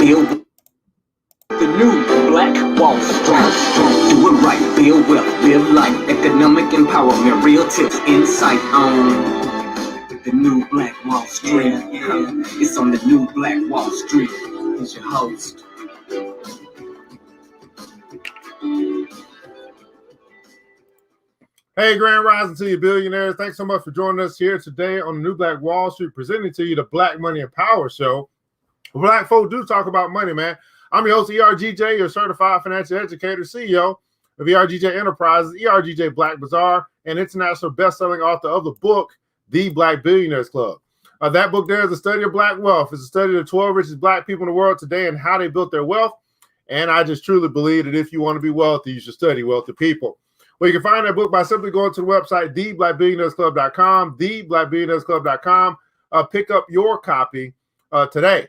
build the new Black Wall Street. Do it right, build wealth, live life, economic empowerment, real tips, insight on the new Black Wall Street. It's on the new Black Wall Street. Here's your host. Hey, Grand Rising to you, billionaires. Thanks so much for joining us here today on the new Black Wall Street, presenting to you the Black Money and Power Show. Black folk do talk about money, man. I'm your host, ERGJ, your certified financial educator, CEO of ERGJ Enterprises, ERGJ Black Bazaar, and international best-selling author of the book, The Black Billionaires Club. That book there is a study of Black wealth. It's a study of the 12 richest Black people in the world today and how they built their wealth. And I just truly believe that if you want to be wealthy, you should study wealthy people. Well, you can find that book by simply going to the website, theblackbillionairesclub.com, theblackbillionairesclub.com. Pick up your copy today.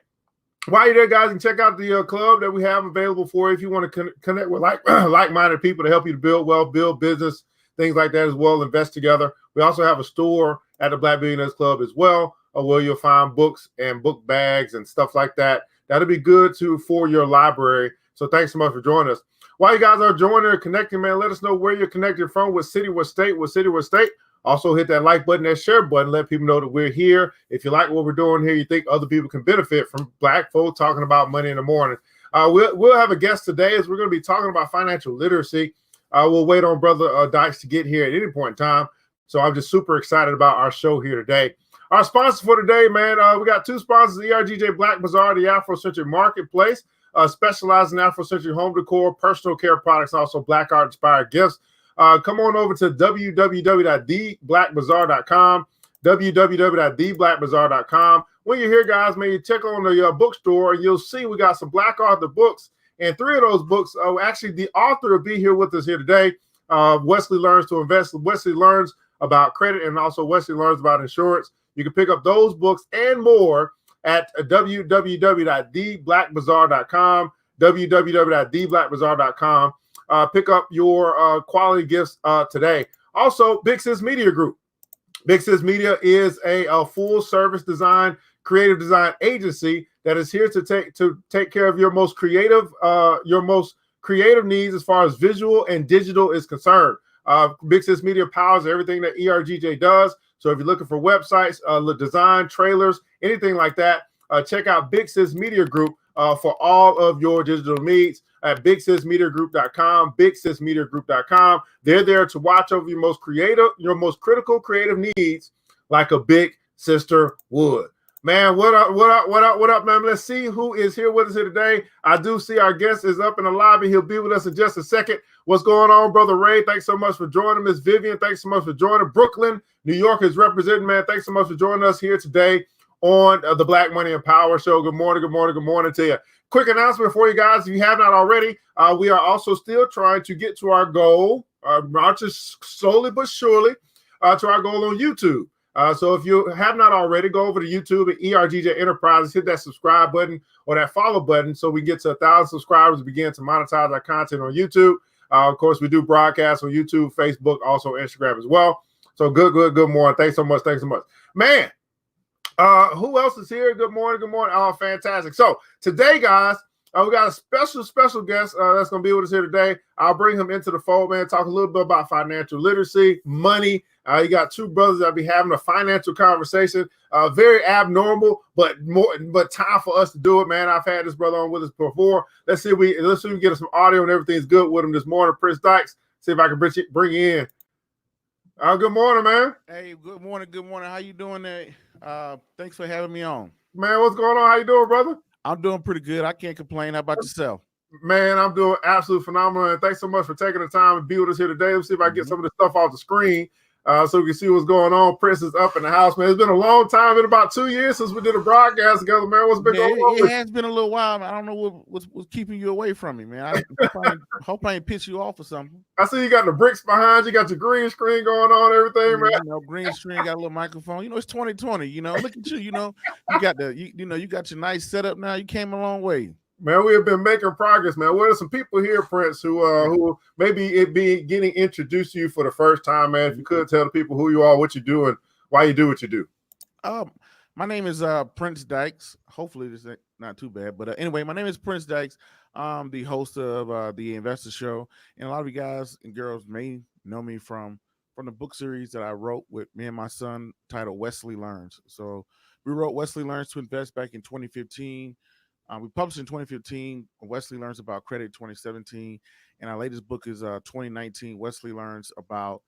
While you're there, guys, you can check out the club that we have available for you if you want to connect with like-minded people to help you to build wealth, build business, things like that as well, invest together. We also have a store at the Black Billionaires Club as well, where you'll find books and book bags and stuff like that. That'll be good, too, for your library. So thanks so much for joining us. While you guys are joining and connecting, man, let us know where you're connected from, what city, what state, what city, what state. Also, hit that like button, that share button, let people know that we're here. If you like what we're doing here, you think other people can benefit from Black folk talking about money in the morning. We'll have a guest today as we're going to be talking about financial literacy. We'll wait on Brother Dykes to get here at any point in time. So I'm just super excited about our show here today. Our sponsor for today, man, we got two sponsors, ERGJ Black Bazaar, the Afrocentric Marketplace, specializing in Afrocentric home decor, personal care products, also Black art inspired gifts. Come on over to www.theblackbazaar.com, www.theblackbazaar.com. When you're here, guys, man, you check on the bookstore and you'll see we got some Black author books. And three of those books, actually, the author will be here with us here today. Wesley Learns to Invest. Wesley learns about credit and also Wesley learns about insurance. You can pick up those books and more at www.theblackbazaar.com, www.theblackbazaar.com. Pick up your quality gifts today. Also, Big Sis Media Group. Big Sis Media is a full service design, creative design agency that is here to take care of your most creative needs as far as visual and digital is concerned. Big Sis Media powers everything that ERGJ does. So if you're looking for websites, design, trailers, anything like that, check out Big Sis Media Group for all of your digital needs at bigsismediagroup.com, bigsismediagroup.com. They're there to watch over your most critical creative needs like a big sister would. Man, what up, man? Let's see who is here with us here today. I do see our guest is up in the lobby. He'll be with us in just a second. What's going on, Brother Ray? Thanks so much for joining. Miss Vivian, thanks so much for joining. Brooklyn, New York is representing, man. Thanks so much for joining us here today on the Black Money and Power Show. Good morning to you. Quick announcement for you guys. If you have not already, we are also still trying to get to our goal, not just slowly but surely, to our goal on YouTube. So if you have not already, go over to YouTube at ERGJ Enterprises, hit that subscribe button or that follow button so we get to 1,000 subscribers and begin to monetize our content on YouTube. Of course, we do broadcasts on YouTube, Facebook, also Instagram as well. So good morning. Thanks so much. Man, who else is here? Good morning. Oh, fantastic. So today, guys, we got a special guest that's going to be with us here today. I'll bring him into the fold, man, talk a little bit about financial literacy, money. You got two brothers that'll be having a financial conversation. Very abnormal, but time for us to do it, man. I've had this brother on with us before. Let's see if we can get some audio and everything's good with him this morning. Prince Dykes, see if I can bring you in. Good morning, man. Hey, good morning. How you doing there? Thanks for having me on. Man, what's going on? How you doing, brother? I'm doing pretty good. I can't complain. How about yourself? Man, I'm doing absolutely phenomenal. And thanks so much for taking the time to be with us here today. Let's see if I can get some of the stuff off the screen so we can see what's going on. Prince is up in the house, man. It's been a long time. It's been about 2 years since we did a broadcast together, man. What's been going on? It has been a little while, man. I don't know what's keeping you away from me, man. I hope I ain't piss you off or something. I see you got the bricks behind you, got your green screen going on, everything, man. You know, green screen, got a little microphone. You know, it's 2020. You know, look at you. You know, you got you got your nice setup now. You came a long way. Man, we have been making progress, man. Well, there's some people here, Prince, who maybe getting introduced to you for the first time, man. If you could tell the people who you are, what you do, and why you do what you do. My name is Prince Dykes. Hopefully this ain't not too bad, but anyway, my name is Prince Dykes. I'm the host of the Investor Show, and a lot of you guys and girls may know me from the book series that I wrote with me and my son, titled Wesley Learns. So we wrote Wesley Learns to Invest back in 2015. We published in 2015. Wesley Learns about credit 2017, and our latest book is 2019. Wesley Learns about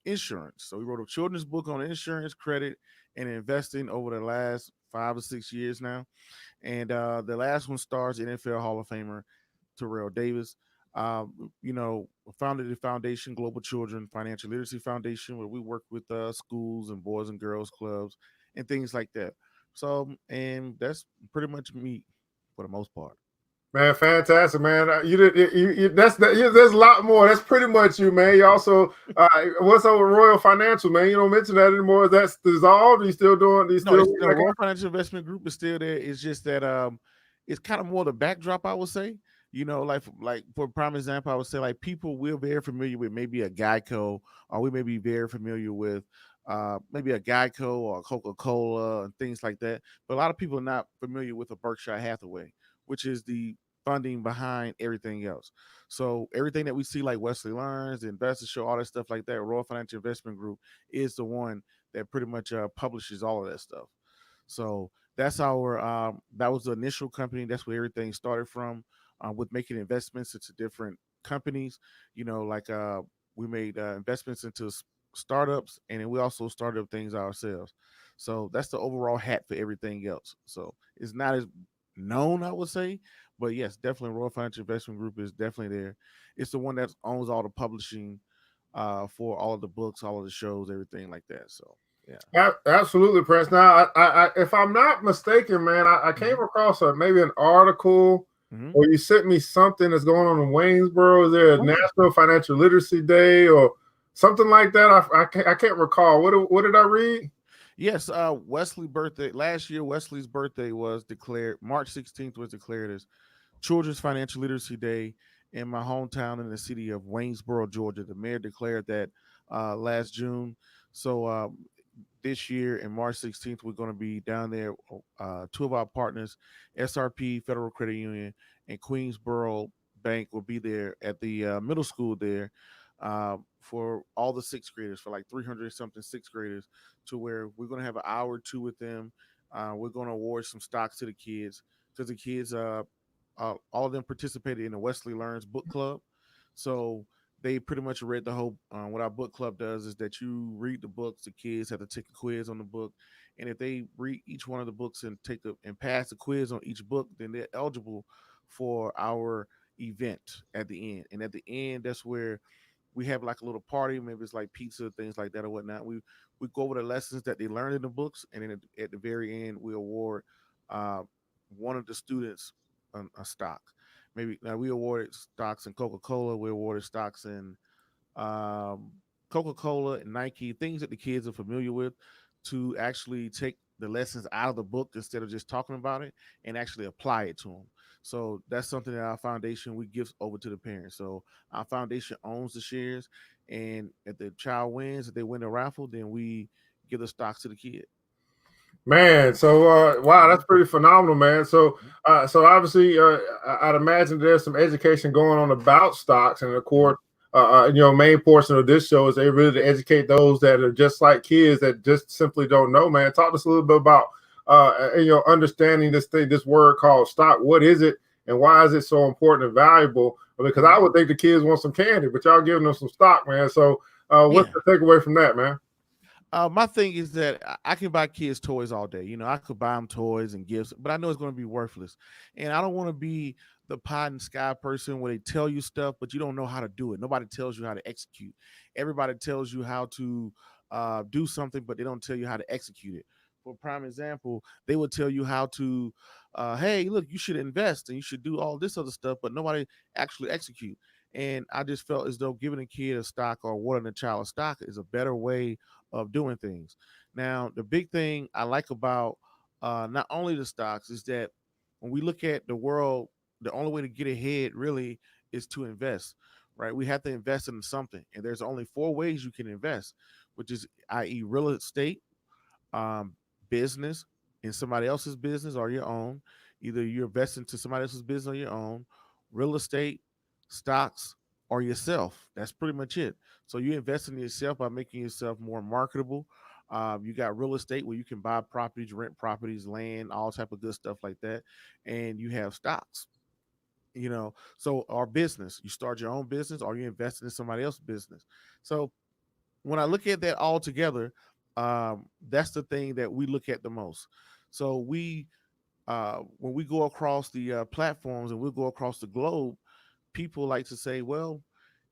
insurance. So we wrote a children's book on insurance, credit, and investing over the last 5 or 6 years now. And the last one stars NFL Hall of Famer Terrell Davis. Founded the foundation, Global Children Financial Literacy Foundation, where we work with schools and boys and girls clubs and things like that. So, and that's pretty much me for the most part. Man, fantastic, man. You did. There's a lot more. That's pretty much you, man. You also, what's up with Royal Financial, man? You don't mention that anymore. That's dissolved. Are you still doing? Are you No, still? it's, no, Royal Financial Investment Group is still there. It's just that it's kind of more the backdrop, I would say. Like for prime example, I would say like people we're very familiar with maybe a Geico, or we may be very familiar with maybe a Geico or a Coca-Cola and things like that. But a lot of people are not familiar with a Berkshire Hathaway, which is the funding behind everything else. So everything that we see like Wesley Learns, the Investor Show, all that stuff like that, Royal Financial Investment Group is the one that pretty much publishes all of that stuff. So that's our that was the initial company. That's where everything started from, with making investments into different companies. Like we made investments into startups, and then we also started up things ourselves. So that's the overall hat for everything else. So it's not as known, I would say, but yes, definitely Royal Financial Investment Group is definitely there. It's the one that owns all the publishing for all of the books, all of the shows, everything like that. So yeah. Absolutely, Prince. Now, if I'm not mistaken, man, I came across maybe an article, Mm-hmm. or you sent me something that's going on in Waynesboro. Is there a Oh, yeah. National Financial Literacy Day or something like that? I can't recall. What did I read? Yes, Wesley birthday last year. Wesley's birthday was declared March 16th was declared as Children's Financial Literacy Day in my hometown in the city of Waynesboro, Georgia. The mayor declared that last June. So this year in March 16th, we're going to be down there. Two of our partners, SRP Federal Credit Union and Queensboro Bank, will be there at the middle school there for all the sixth graders, for like 300 something sixth graders, to where we're going to have an hour or two with them. We're going to award some stocks to the kids because the kids, all of them participated in the Wesley Learns book club. So they pretty much read the whole. What our book club does is that you read the books. The kids have to take a quiz on the book, and if they read each one of the books and pass the quiz on each book, then they're eligible for our event at the end. And at the end, that's where we have like a little party. Maybe it's like pizza, things like that or whatnot. We go over the lessons that they learned in the books, and then at the very end, we award uh, one of the students a stock. Maybe now we awarded stocks in Coca Cola. We awarded stocks in um, Coca Cola and Nike, things that the kids are familiar with, to actually take the lessons out of the book instead of just talking about it and actually apply it to them. So that's something that our foundation we give over to the parents. So our foundation owns the shares, and if the child wins, if they win the raffle, then we give the stocks to the kid. Man, so wow, Mm-hmm. that's pretty phenomenal, man. So Mm-hmm. so obviously, I'd imagine there's some education going on about stocks, and of Mm-hmm. course, main portion of this show is they really to educate those that are just like kids that just simply don't know. Man, talk to us a little bit about understanding this word called stock. What is it, and why is it so important and valuable? Because I Mm-hmm. would think the kids want some candy, but y'all giving them some stock, man. So what's Yeah. the takeaway from that, man? My thing is that I can buy kids toys all day. I could buy them toys and gifts, but I know it's going to be worthless. And I don't want to be the pie in the sky person where they tell you stuff, but you don't know how to do it. Nobody tells you how to execute. Everybody tells you how to do something, but they don't tell you how to execute it. For prime example, they would tell you how to, hey, look, you should invest and you should do all this other stuff, but nobody actually execute. And I just felt as though giving a kid a stock or awarding a child a stock is a better way of doing things. Now, the big thing I like about not only the stocks is that when we look at the world, the only way to get ahead really is to invest, right? We have to invest in something, and there's only four ways you can invest, which is i.e. real estate, um, business in somebody else's business or your own. Either you're investing into somebody else's business or your own, real estate, stocks, or yourself. That's pretty much it. So you invest in yourself by making yourself more marketable. You got real estate where you can buy properties, rent properties, land, all type of good stuff like that. And you have stocks, so our business, you start your own business or you invest in somebody else's business. So when I look at that all together, that's the thing that we look at the most. So when we go across the platforms and we go across the globe, people like to say, well,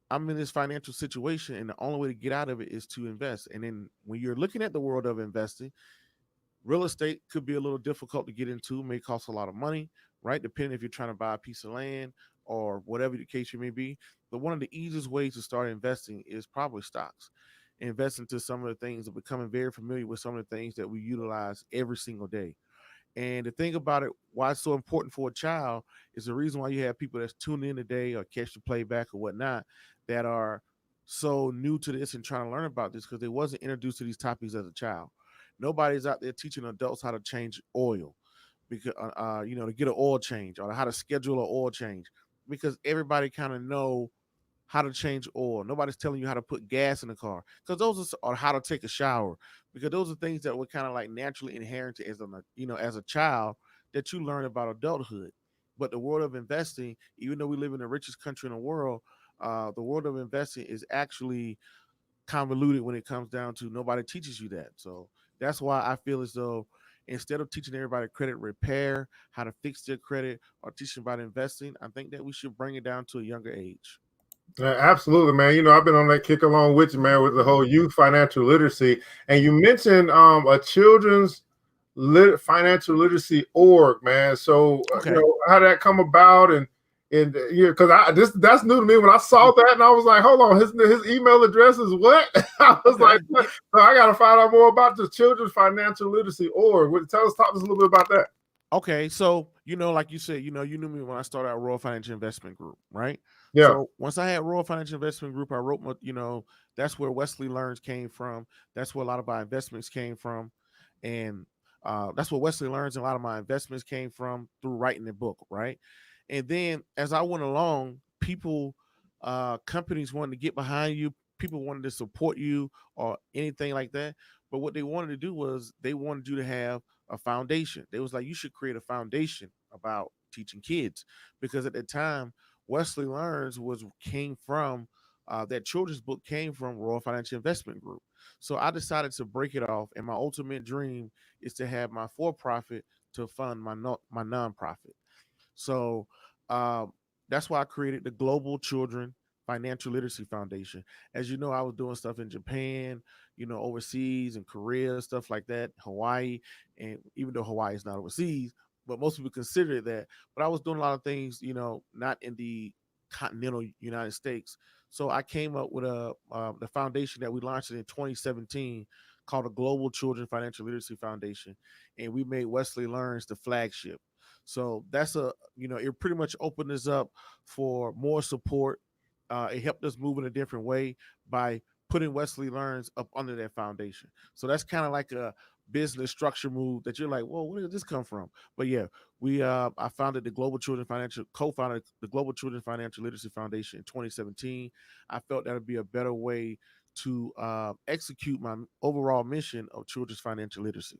I'm in this financial situation and the only way to get out of it is to invest. And then when you're looking at the world of investing, real estate could be a little difficult to get into, may cost a lot of money, right? Depending if you're trying to buy a piece of land or whatever the case you may be. But one of the easiest ways to start investing is probably stocks. Invest into some of the things and becoming very familiar with some of the things that we utilize every single day. And the thing about it, why it's so important for a child is the reason why you have people that's tuning in today or catch the playback or whatnot that are so new to this and trying to learn about this because they wasn't introduced to these topics as a child. Nobody's out there teaching adults how to change oil because to get an oil change or how to schedule an oil change because everybody kind of know how to change oil. Nobody's telling you how to put gas in the car because those are how to take a shower because those are things that were kind of like naturally inherited as a child that you learn about adulthood. But the world of investing, even though we live in the richest country in the world, the world of investing is actually convoluted when it comes down to nobody teaches you that. So that's why I feel as though instead of teaching everybody credit repair, how to fix their credit, or teaching about investing, I think that we should bring it down to a younger age. Yeah, absolutely, man. I've been on that kick along with you, man, with the whole youth financial literacy. And you mentioned a children's financial literacy org, man. So Okay. how did that come about? And because that's new to me. When I saw that, and I was like, hold on, his email address is what? I was Okay. like, what? So I got to find out more about the children's financial literacy org. Talk to us a little bit about that. Okay, so like you said, you knew me when I started at Royal Financial Investment Group, right? Yeah. So once I had Royal Financial Investment Group, I wrote my, that's where Wesley Learns came from. That's where a lot of our investments came from, and that's where Wesley Learns and a lot of my investments came from through writing the book, right? And then as I went along, companies wanted to get behind you, people wanted to support you or anything like that. But what they wanted to do was they wanted you to have a foundation. They was like, you should create a foundation about teaching kids because at the time, Wesley Learns came from that children's book came from Royal Financial Investment Group. So I decided to break it off, and my ultimate dream is to have my for-profit to fund my nonprofit. So that's why I created the Global Children Financial Literacy Foundation. As you know, I was doing stuff in Japan, overseas and Korea, stuff like that, Hawaii. And even though Hawaii is not overseas, but most people consider it that. But I was doing a lot of things, not in the continental United States. So I came up with the foundation that we launched in 2017 called the Global Children Financial Literacy Foundation. And we made Wesley Learns the flagship. So that's it pretty much opened us up for more support. It helped us move in a different way by putting Wesley Learns up under that foundation. So that's kind of like a business structure move that you're like, whoa, where did this come from? But yeah, I founded the co-founded the Global Children Financial Literacy Foundation in 2017. I felt that would be a better way to execute my overall mission of children's financial literacy.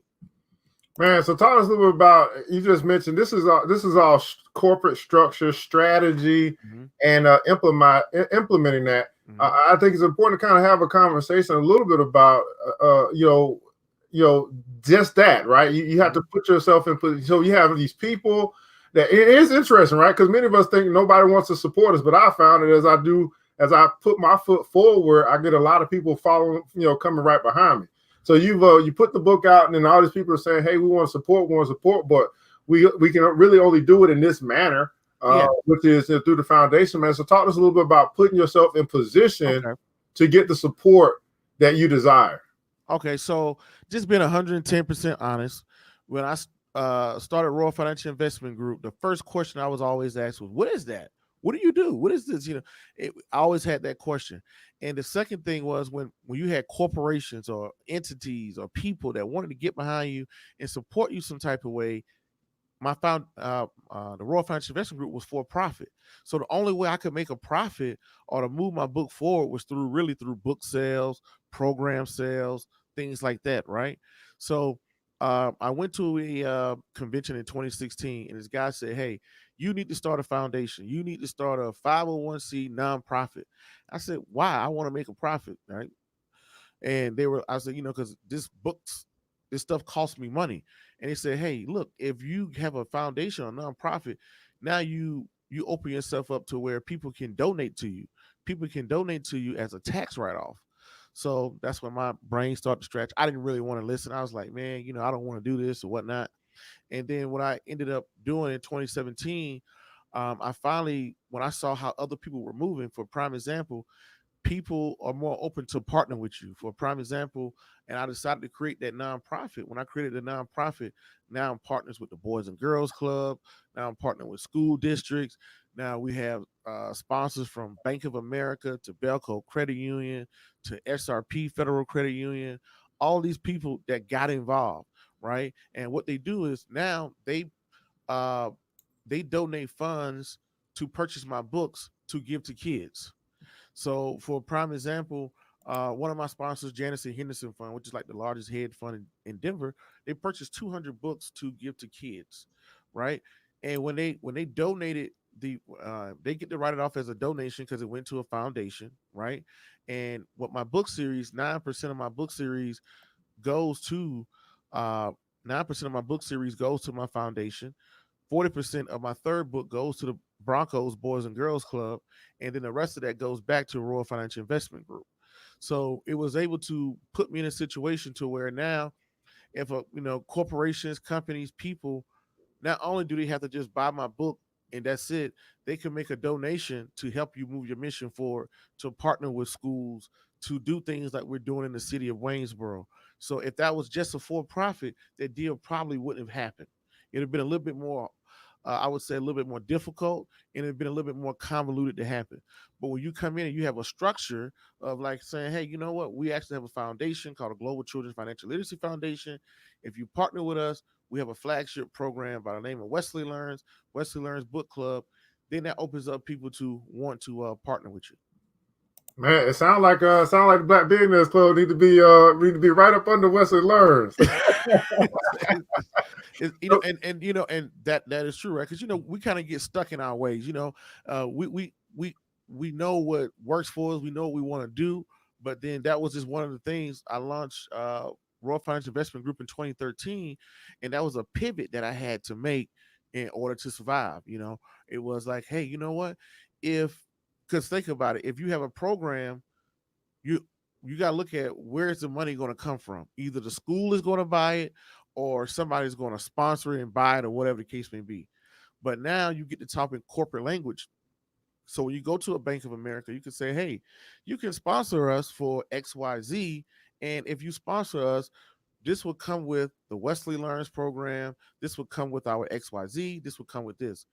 Man, so talk us a little bit about, you just mentioned this is all corporate structure, strategy, and implementing that. I think it's important to kind of have a conversation a little bit about just that, right? You have to put yourself in position. So you have these people that it is interesting, right? Because many of us think nobody wants to support us, but I found it as I put my foot forward, I get a lot of people following, coming right behind me. So you put the book out, and then all these people are saying, "Hey, we want to support, but we can really only do it in this manner, which is through the foundation, man." So talk to us a little bit about putting yourself in position to get the support that you desire. Okay, so just being 110% honest, when I started Royal Financial Investment Group, the first question I was always asked was, "What is that? what do you do? What is this? I always had that question. And the second thing was when you had corporations or entities or people that wanted to get behind you and support you some type of way. The Royal Financial Investment Group was for profit. So the only way I could make a profit or to move my book forward was through book sales, program sales, things like that, right? So I went to a convention in 2016, and this guy said, "Hey, you need to start a foundation. You need to start a 501c nonprofit." I said, "Why? I want to make a profit, right?" And I said, because this stuff costs me money. And they said, "Hey, look, if you have a foundation or nonprofit, now you open yourself up to where people can donate to you. People can donate to you as a tax write-off." So that's when my brain started to stretch. I didn't really want to listen. I was like, man, I don't want to do this or whatnot. And then what I ended up doing in 2017, when I saw how other people were moving, for prime example, people are more open to partner with you. For a prime example, and I decided to create that nonprofit. When I created the nonprofit, now I'm partners with the Boys and Girls Club. Now I'm partnering with school districts. Now we have sponsors from Bank of America to Belco Credit Union to SRP Federal Credit Union. All these people that got involved, right? And what they do is now they donate funds to purchase my books to give to kids. So, for a prime example, one of my sponsors, Janice and Henderson Fund, which is like the largest head fund in Denver, they purchased 200 books to give to kids, right? And when they donated they get to write it off as a donation because it went to a foundation, right? And what my book series, 9% of my book series goes to 9% of my book series goes to my foundation. 40% of my third book goes to the Broncos Boys and Girls Club, and then the rest of that goes back to Royal Financial Investment Group. So it was able to put me in a situation to where now, if corporations, companies, people, not only do they have to just buy my book and that's it, they can make a donation to help you move your mission forward, to partner with schools, to do things like we're doing in the city of Waynesboro. So if that was just a for-profit, that deal probably wouldn't have happened. It would have been a little bit more, I would say, a little bit more difficult, and it'd been a little bit more convoluted to happen. But when you come in and you have a structure of like saying, hey, you know what? We actually have a foundation called a Global Children's Financial Literacy Foundation. If you partner with us, we have a flagship program by the name of Wesley Learns Book Club. Then that opens up people to want to partner with you. Man, it sounds like the Black Billionaires Club need to be right up under Wesley Learns. And that is true, right? Because we kind of get stuck in our ways. We know what works for us. We know what we want to do. But then that was just one of the things I launched Royal Financial Investment Group in 2013, and that was a pivot that I had to make in order to survive. It was like, hey, you know what? Because think about it, if you have a program, you got to look at where's the money going to come from. Either the school is going to buy it, or somebody's going to sponsor it and buy it, or whatever the case may be. But now you get to talk in corporate language. So when you go to a Bank of America, you can say, hey, you can sponsor us for XYZ. And if you sponsor us, this will come with the Wesley Learns program. This will come with our XYZ. This will come with this.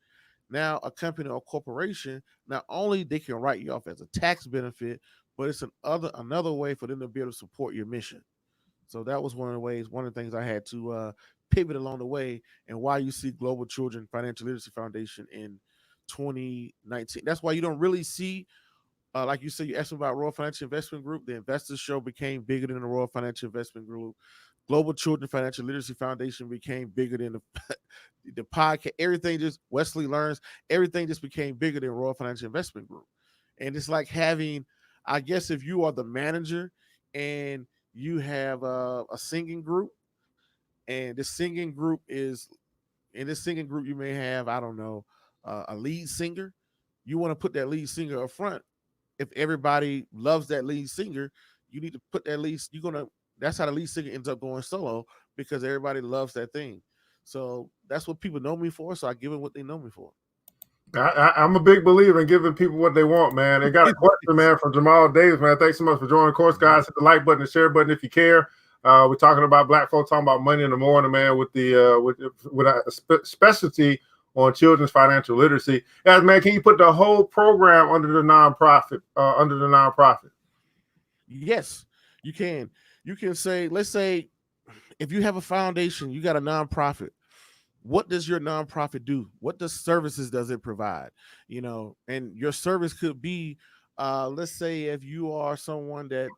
Now, a company or corporation, not only they can write you off as a tax benefit, but it's another way for them to be able to support your mission. So that was one of the things I had to pivot along the way, and why you see Global Children Financial Literacy Foundation in 2019. That's why you don't really see, like you said, you asked me about Royal Financial Investment Group. The Investors Show became bigger than the Royal Financial Investment Group. Global Children Financial Literacy Foundation became bigger than the podcast. Everything just Wesley Learns. Everything just became bigger than Royal Financial Investment Group. And it's like having, I guess, if you are the manager and you have a singing group, and this singing group you may have, I don't know, a lead singer. You want to put that lead singer up front. If everybody loves that lead singer, you need to put that lead. That's how the lead singer ends up going solo, because everybody loves that thing. So that's what people know me for. So I give them what they know me for. I'm a big believer in giving people what they want, man. They got a question, man, from Jamal Davis, man. Thanks so much for joining. Of course, guys, hit the like button and share button if you care. We're talking about Black folks talking about money in the morning, man, with a specialty on children's financial literacy. As man, can you put the whole program under the nonprofit? Yes, you can. You can say, let's say, if you have a foundation, you got a nonprofit. What does your nonprofit do? What does services does it provide? And your service could be, let's say, if you are someone that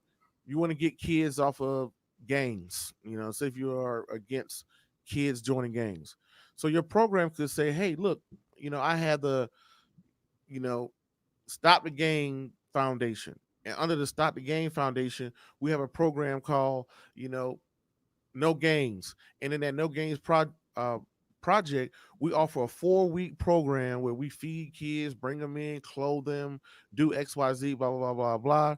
you want to get kids off of gangs, say if you are against kids joining gangs. So your program could say, hey, look, I have the, Stop the Gang Foundation. And under the Stop the Gang Foundation, we have a program called, No Gangs. And in that No Gangs project, we offer a 4-week program where we feed kids, bring them in, clothe them, do XYZ, blah, blah, blah, blah, blah.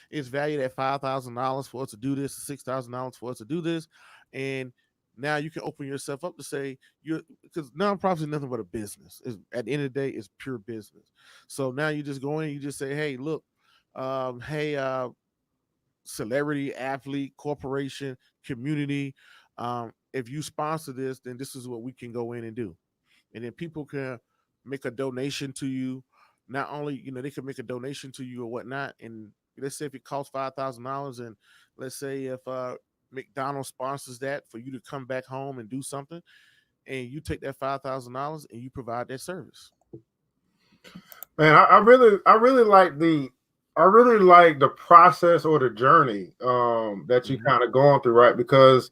It's valued at $5,000 for us to do this, $6,000 for us to do this. And now you can open yourself up to say because nonprofits is nothing but a business. At the end of the day, it's pure business. So now you just go in, you just say, hey, look, celebrity, athlete, corporation, community. If you sponsor this, then this is what we can go in and do. And then people can make a donation to you. Not only, they can make a donation to you or whatnot. And let's say if it costs $5,000, and let's say if McDonald's sponsors that for you to come back home and do something, and you take that $5,000 and you provide that service. Man, I really like the process or the journey that you kind of going through, right? Because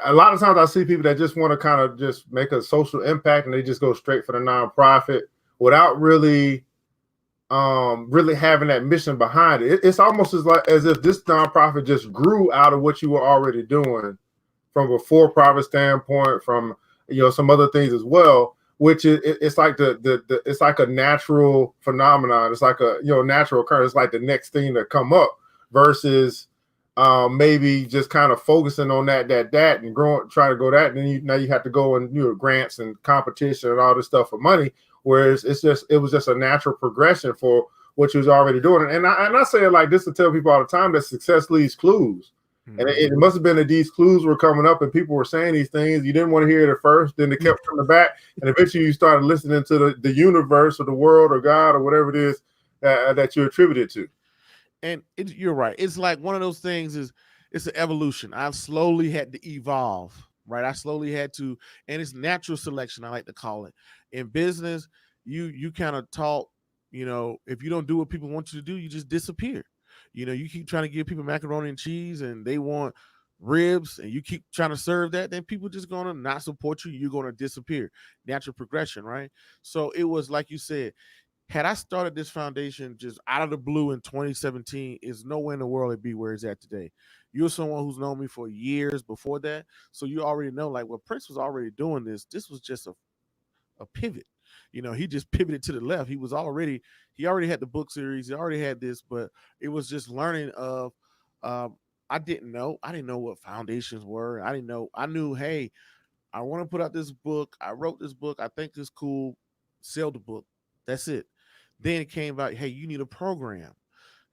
a lot of times I see people that just want to kind of just make a social impact and they just go straight for the nonprofit without really having that mission behind it. It's almost as if this nonprofit just grew out of what you were already doing from a for-profit standpoint, from some other things as well, which it's like it's like a natural phenomenon. It's like a natural occurrence. It's like the next thing to come up versus maybe just kind of focusing on that and trying to go that, and then now you have to go and grants and competition and all this stuff for money. Whereas it was just a natural progression for what you was already doing. And I say it like this to tell people all the time that success leaves clues. Mm-hmm. And it must have been that these clues were coming up and people were saying these things. You didn't want to hear it at first, then they kept coming back, and eventually you started listening to the universe or the world or God or whatever it is that you attributed to. And you're right. It's like one of those things it's an evolution. I've slowly had to evolve, right? I slowly had to, and it's natural selection, I like to call it. In business, you kind of taught, if you don't do what people want you to do, you just disappear. You keep trying to give people macaroni and cheese and they want ribs and you keep trying to serve that, then people just going to not support you. You're going to disappear. Natural progression, right? So it was like you said, had I started this foundation just out of the blue in 2017, is nowhere in the world it'd be where it's at today. You're someone who's known me for years before that. So you already know, like, well, Prince was already doing this. This was just a pivot. He just pivoted to the left. He already had the book series. He already had this, but it was just learning of, I didn't know what foundations were. I knew, hey, I want to put out this book. I wrote this book. I think it's cool. Sell the book. That's it. Then it came out, hey, you need a program.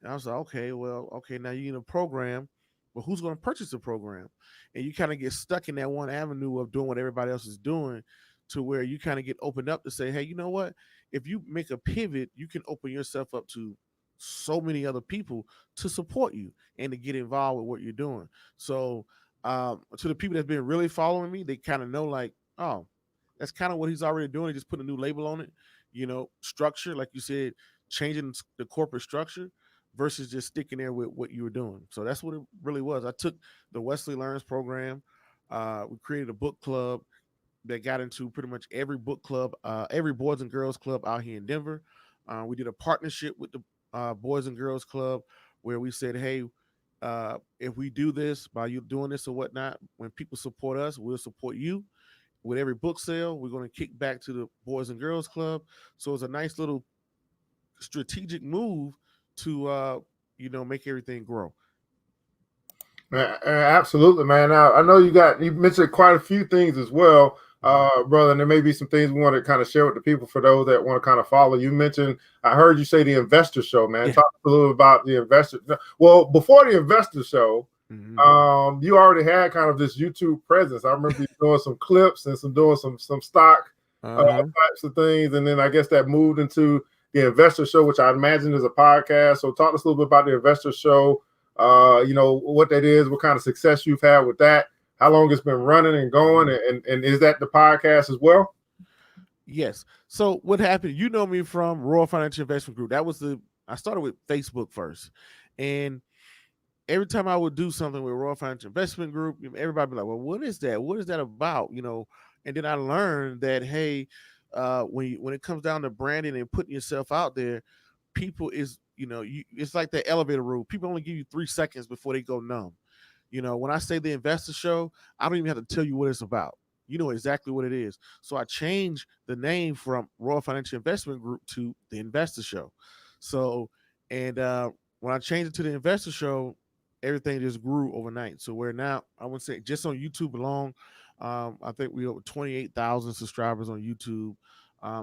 And I was like, okay, now you need a program. Well, who's going to purchase the program? And you kind of get stuck in that one avenue of doing what everybody else is doing, to where you kind of get opened up to say, hey, you know what? If you make a pivot, you can open yourself up to so many other people to support you and to get involved with what you're doing. So to the people that's been really following me, they kind of know, like, oh, that's kind of what he's already doing. He just put a new label on it, structure, like you said, changing the corporate structure versus just sticking there with what you were doing. So that's what it really was. I took the Wesley Learns program. We created a book club that got into pretty much every book club, every Boys and Girls Club out here in Denver. We did a partnership with the Boys and Girls Club where we said, hey, if we do this, by you doing this or whatnot, when people support us, we'll support you. With every book sale, we're going to kick back to the Boys and Girls Club. So it's a nice little strategic move to, make everything grow. Absolutely, man. Now, I know you mentioned quite a few things as well, brother, and there may be some things we want to kind of share with the people for those that want to kind of follow. You mentioned, I heard you say the Investor Show, man. Yeah. Talk a little about the Investor. Well, before the Investor Show, you already had kind of this YouTube presence. I remember you doing some clips and doing some stock Uh-huh. types of things, and then I guess that moved into the Investor Show, which I imagine is a podcast. So talk to us a little bit about the Investor Show. What that is, what kind of success you've had with that, how long it's been running and going, and is that the podcast as well? Yes. So what happened? You know me from Royal Financial Investment Group. I started with Facebook first, and every time I would do something with Royal Financial Investment Group, everybody be like, "Well, what is that? What is that about?" And then I learned that hey, when it comes down to branding and putting yourself out there, people is it's like the elevator rule. People only give you 3 seconds before they go numb. When I say the Investor Show, I don't even have to tell you what it's about. You know exactly what it is. So I changed the name from Royal Financial Investment Group to the Investor Show. So, and when I changed it to the Investor Show, everything just grew overnight. So we're now, I would say, just on YouTube alone, I think we over 28,000 subscribers on YouTube.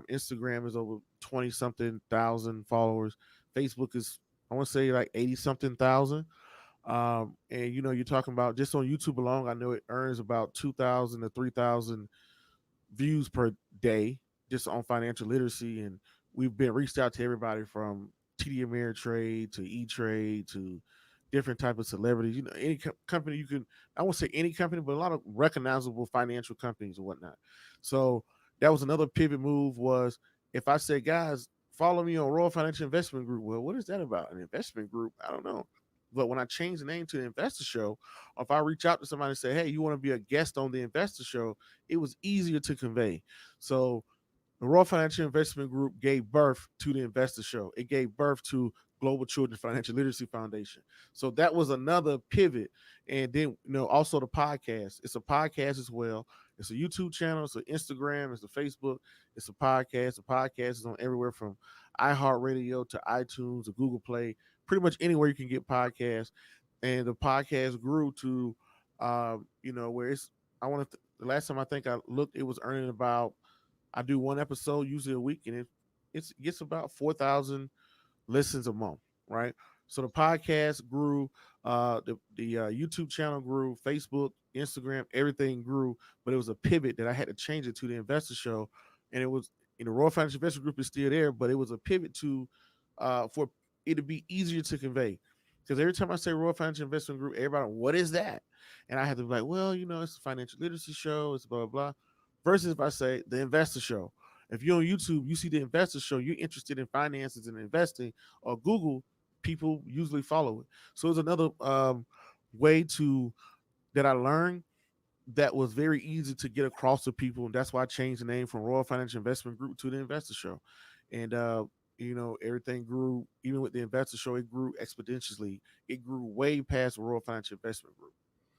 Instagram is over 20 something thousand followers. Facebook is, I want to say, like 80 something thousand. And you're talking about just on YouTube alone, I know it earns about 2,000 to 3,000 views per day just on financial literacy. And we've been reached out to everybody from TD Ameritrade to E-Trade to different type of celebrities. Any company you can, I won't say any company, but a lot of recognizable financial companies and whatnot. So that was another pivot move. Was if I said, guys, follow me on Royal Financial Investment Group. Well, what is that about? An investment group? I don't know. But when I change the name to the Investor Show, or if I reach out to somebody and say, hey, you want to be a guest on the Investor Show, it was easier to convey. So the Royal Financial Investment Group gave birth to the Investor Show. It gave birth to Global Children Financial Literacy Foundation. So that was another pivot. And then, also the podcast. It's a podcast as well. It's a YouTube channel. It's an Instagram. It's a Facebook. It's a podcast. The podcast is on everywhere from iHeartRadio to iTunes to Google Play, pretty much anywhere you can get podcasts. And the podcast grew to, where it's, the last time I think I looked, it was earning about, I do one episode usually a week, and it gets about 4,000 listens a month, right? So the podcast grew, the YouTube channel grew, Facebook, Instagram, everything grew, but it was a pivot that I had to change it to the Investor Show, and it was Royal Financial Investment Group is still there, but it was a pivot to for it to be easier to convey. Because every time I say Royal Financial Investment Group, everybody, what is that? And I had to be like, well, it's a financial literacy show, it's blah blah blah. Versus if I say the Investor Show. If you're on YouTube, you see the Investor Show, you're interested in finances and investing, or Google, people usually follow it. So it's another way to that I learned that was very easy to get across to people, and that's why I changed the name from Royal Financial Investment Group to the Investor Show. And everything grew. Even with the Investor Show, it grew exponentially. It grew way past Royal Financial Investment Group.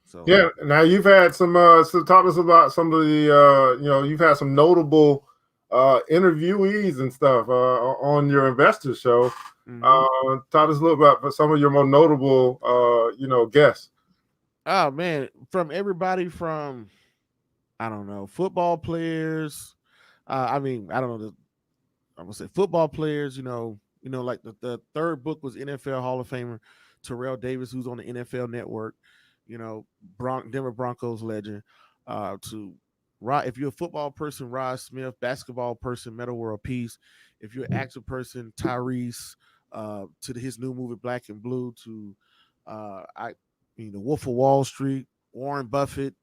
So Yeah. Now you've had some. So talk to us about some of the. You've had some notable interviewees and stuff on your Investor Show. Talk to us a little about some of your more notable, guests. oh man, from everybody from, I don't know, football players. I don't know. I'm gonna say football players. Like the third book was NFL Hall of Famer Terrell Davis, who's on the NFL Network. Denver Broncos legend. To Rod, if you're a football person, Rod Smith. Basketball person, Metal World Peace. If you're an actor person, Tyrese. To his new movie Black and Blue. To Wolf of Wall Street, Warren Buffett.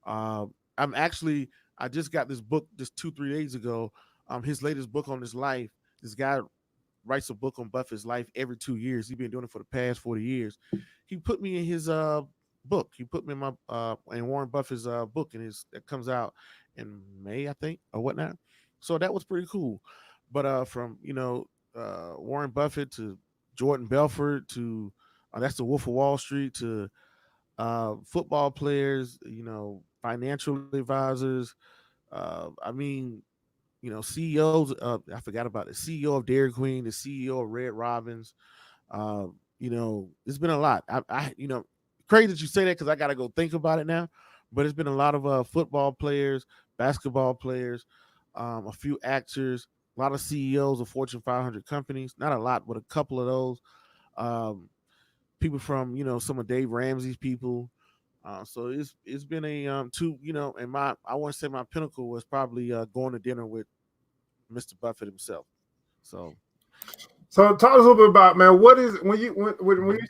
Uh, I just got this book just 2-3 days ago. His latest book on his life. This guy writes a book on Buffett's life every 2 years. He's been doing it for the past 40 years. He put me in his book. He put me in my in Warren Buffett's book, and that comes out in May, I think, or whatnot. So that was pretty cool. But from Warren Buffett to Jordan Belfort to that's the Wolf of Wall Street to football players, financial advisors. CEOs. I forgot about the CEO of Dairy Queen, the CEO of Red Robins. It's been a lot. Crazy that you say that because I got to go think about it now. But it's been a lot of football players, basketball players, a few actors, a lot of CEOs of Fortune 500 companies. Not a lot, but a couple of those. People from some of Dave Ramsey's people. So it's been a two, and I want to say my pinnacle was probably going to dinner with Mr. Buffett himself. So So talk us a little bit about, man, what is when you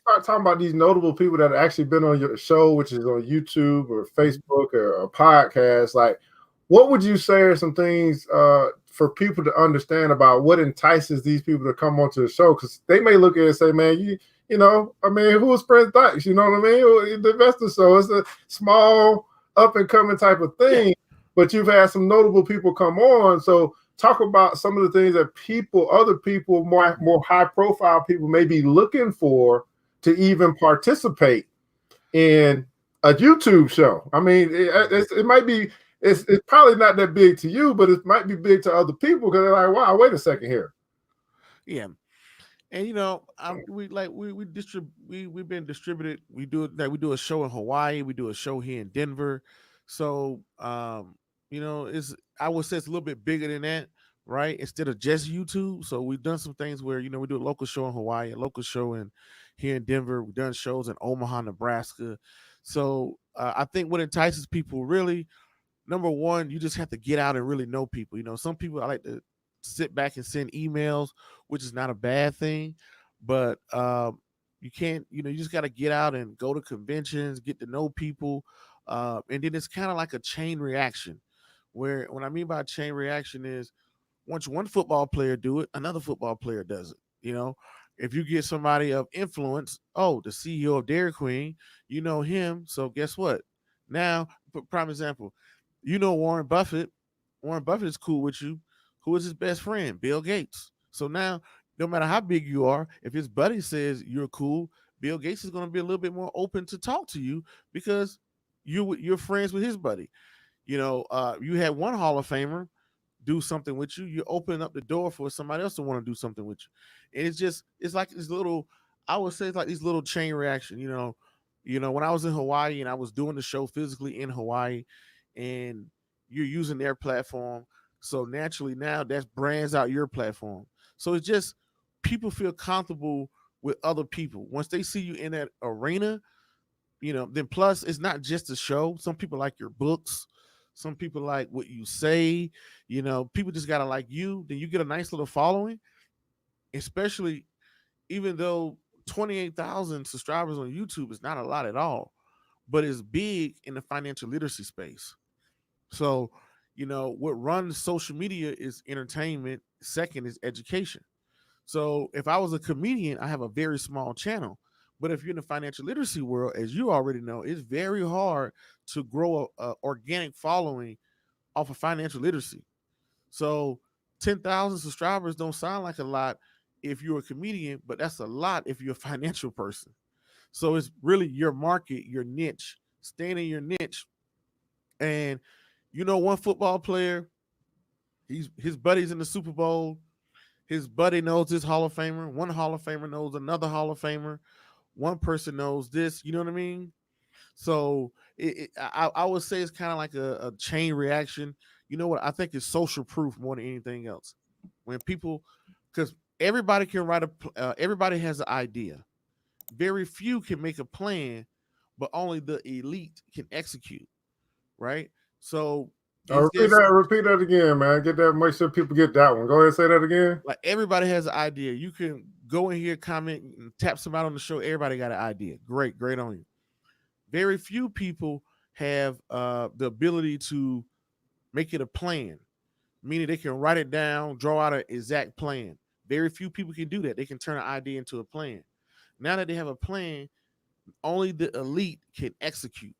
start talking about these notable people that have actually been on your show, which is on YouTube or Facebook or a podcast, like what would you say are some things for people to understand about what entices these people to come onto the show? Because they may look at it and say, man, I mean, who is Prince Dykes? You know what I mean? The investor show, it's a small up and coming type of thing, but you've had some notable people come on. So talk about some of the things that other people, more high profile people may be looking for to even participate in a YouTube show. I mean, it might be, it's probably not that big to you, but it might be big to other people because they're like, wow, wait a second here. Yeah. And we've been distributed. We do a show in Hawaii. We do a show here in Denver. So I would say it's a little bit bigger than that, right? Instead of just YouTube. So we've done some things where we do a local show in Hawaii, a local show here in Denver. We've done shows in Omaha, Nebraska. So I think what entices people really, number one, you just have to get out and really know people. Some people I like to sit back and send emails, which is not a bad thing, but you can't, you just got to get out and go to conventions, get to know people, and then it's kind of like a chain reaction. Where what I mean by chain reaction is once one football player do it, another football player does it. If you get somebody of influence, the CEO of Dairy Queen, you know him, so guess what? Now, prime example, Warren Buffett. Warren Buffett is cool with you. Who is his best friend? Bill Gates. So now, no matter how big you are, if his buddy says you're cool, Bill Gates is going to be a little bit more open to talk to you because you're friends with his buddy. You had one Hall of Famer do something with you, you open up the door for somebody else to want to do something with you. And it's like this little, I would say it's like these little chain reaction. When I was in Hawaii and I was doing the show physically in Hawaii, and you're using their platform, so naturally now that brands out your platform. So it's just people feel comfortable with other people once they see you in that arena. Then plus it's not just a show. Some people like your books. Some people like what you say. People just gotta like you. Then you get a nice little following, especially even though 28,000 subscribers on YouTube is not a lot at all, but it's big in the financial literacy space. So, what runs social media is entertainment. Second is education. So if I was a comedian, I have a very small channel. But if you're in the financial literacy world, as you already know, it's very hard to grow a organic following off of financial literacy. So 10,000 subscribers don't sound like a lot if you're a comedian, but that's a lot if you're a financial person. So it's really your market, your niche, staying in your niche. And one football player, his buddy's in the Super Bowl. His buddy knows this Hall of Famer. One Hall of Famer knows another Hall of Famer. One person knows this. You know what I mean? So I would say it's kind of like a chain reaction. You know what? I think it's social proof more than anything else. When people, because everybody can everybody has an idea. Very few can make a plan, but only the elite can execute. Right? So Repeat that again, man. Get that. Make sure people get that one. Go ahead and say that again. Like everybody has an idea. You can go in here, comment, and tap somebody on the show. Everybody got an idea. Great on you. Very few people have the ability to make it a plan, meaning they can write it down, draw out an exact plan. Very few people can do that. They can turn an idea into a plan. Now that they have a plan, only the elite can execute.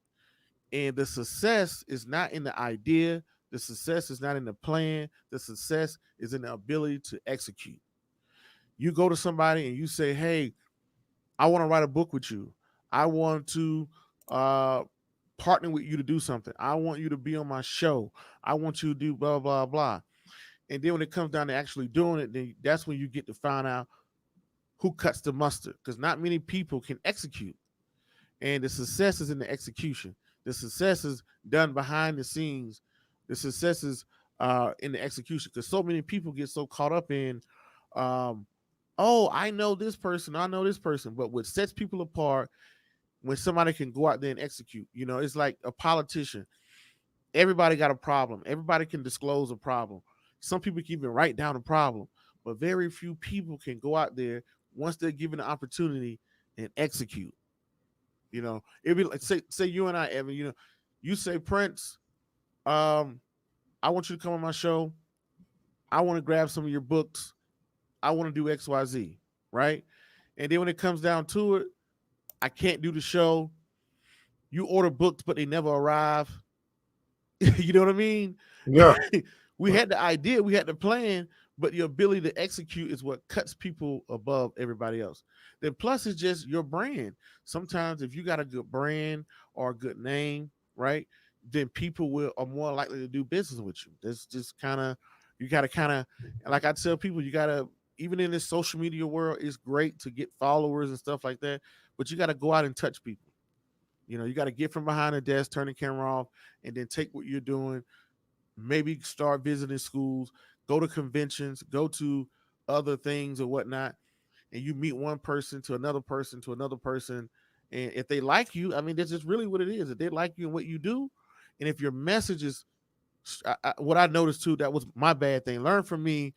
And the success is not in the idea. The success is not in the plan. The success is in the ability to execute. You go to somebody and you say, hey, I want to write a book with you. I want to partner with you to do something. I want you to be on my show. I want you to do blah, blah, blah. And then when it comes down to actually doing it, then that's when you get to find out who cuts the mustard, because not many people can execute. And the success is in the execution. The success is done behind the scenes. The success is in the execution, because so many people get so caught up in, I know this person. But what sets people apart, when somebody can go out there and execute. It's like a politician. Everybody got a problem. Everybody can disclose a problem. Some people can even write down a problem, but very few people can go out there once they're given the opportunity and execute. It'd be like say you and I, Evan. You say, Prince, I want you to come on my show. I want to grab some of your books. I want to do XYZ, right? And then when it comes down to it, I can't do the show. You order books, but they never arrive. You know what I mean? Yeah. We had the idea, we had the plan, but your ability to execute is what cuts people above everybody else. Then plus it's just your brand. Sometimes if you got a good brand or a good name, right, then people are more likely to do business with you. That's just you got to like I tell people, you got to, even in this social media world, it's great to get followers and stuff like that, but you got to go out and touch people. You got to get from behind the desk, turn the camera off, and then take what you're doing. Maybe start visiting schools, go to conventions, go to other things or whatnot, and you meet one person to another person to another person. And if they like you, I mean, that's just really what it is. If they like you and what you do, and if your message is, what I noticed too, that was my bad thing. Learn from me.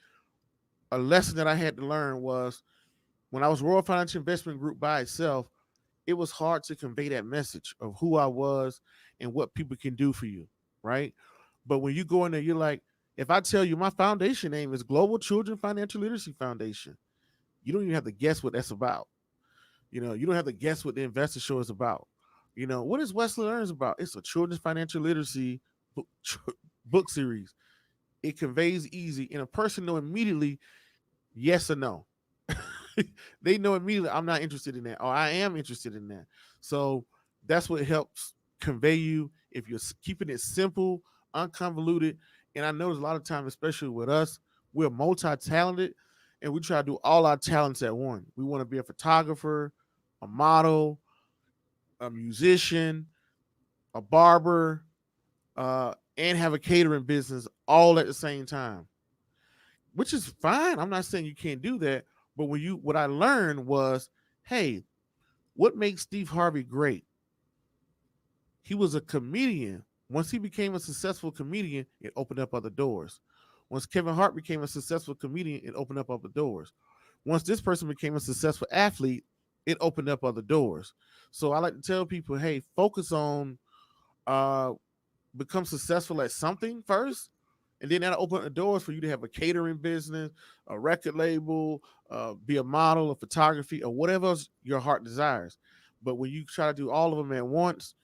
A lesson that I had to learn was when I was Royal Financial Investment Group by itself, it was hard to convey that message of who I was and what people can do for you, right? But when you go in there, you're like, if I tell you my foundation name is Global Children Financial Literacy Foundation, you don't even have to guess what that's about. You don't have to guess what the investor show is about. What is Wesley Learns about? It's a children's financial literacy book series. It conveys easy, and a person know immediately yes or no. They know immediately I'm not interested in that, or I am interested in that. So that's what helps convey you if you're keeping it simple, unconvoluted. And I notice a lot of times, especially with us, we're multi-talented and we try to do all our talents at one. We want to be a photographer, a model, a musician, a barber, and have a catering business all at the same time, which is fine. I'm not saying you can't do that. But what I learned was, hey, what makes Steve Harvey great? He was a comedian. Once he became a successful comedian, it opened up other doors. Once Kevin Hart became a successful comedian, it opened up other doors. Once this person became a successful athlete, it opened up other doors. So I like to tell people, hey, focus on become successful at something first, and then that'll open the doors for you to have a catering business, a record label, be a model of photography, or whatever else your heart desires. But when you try to do all of them at once,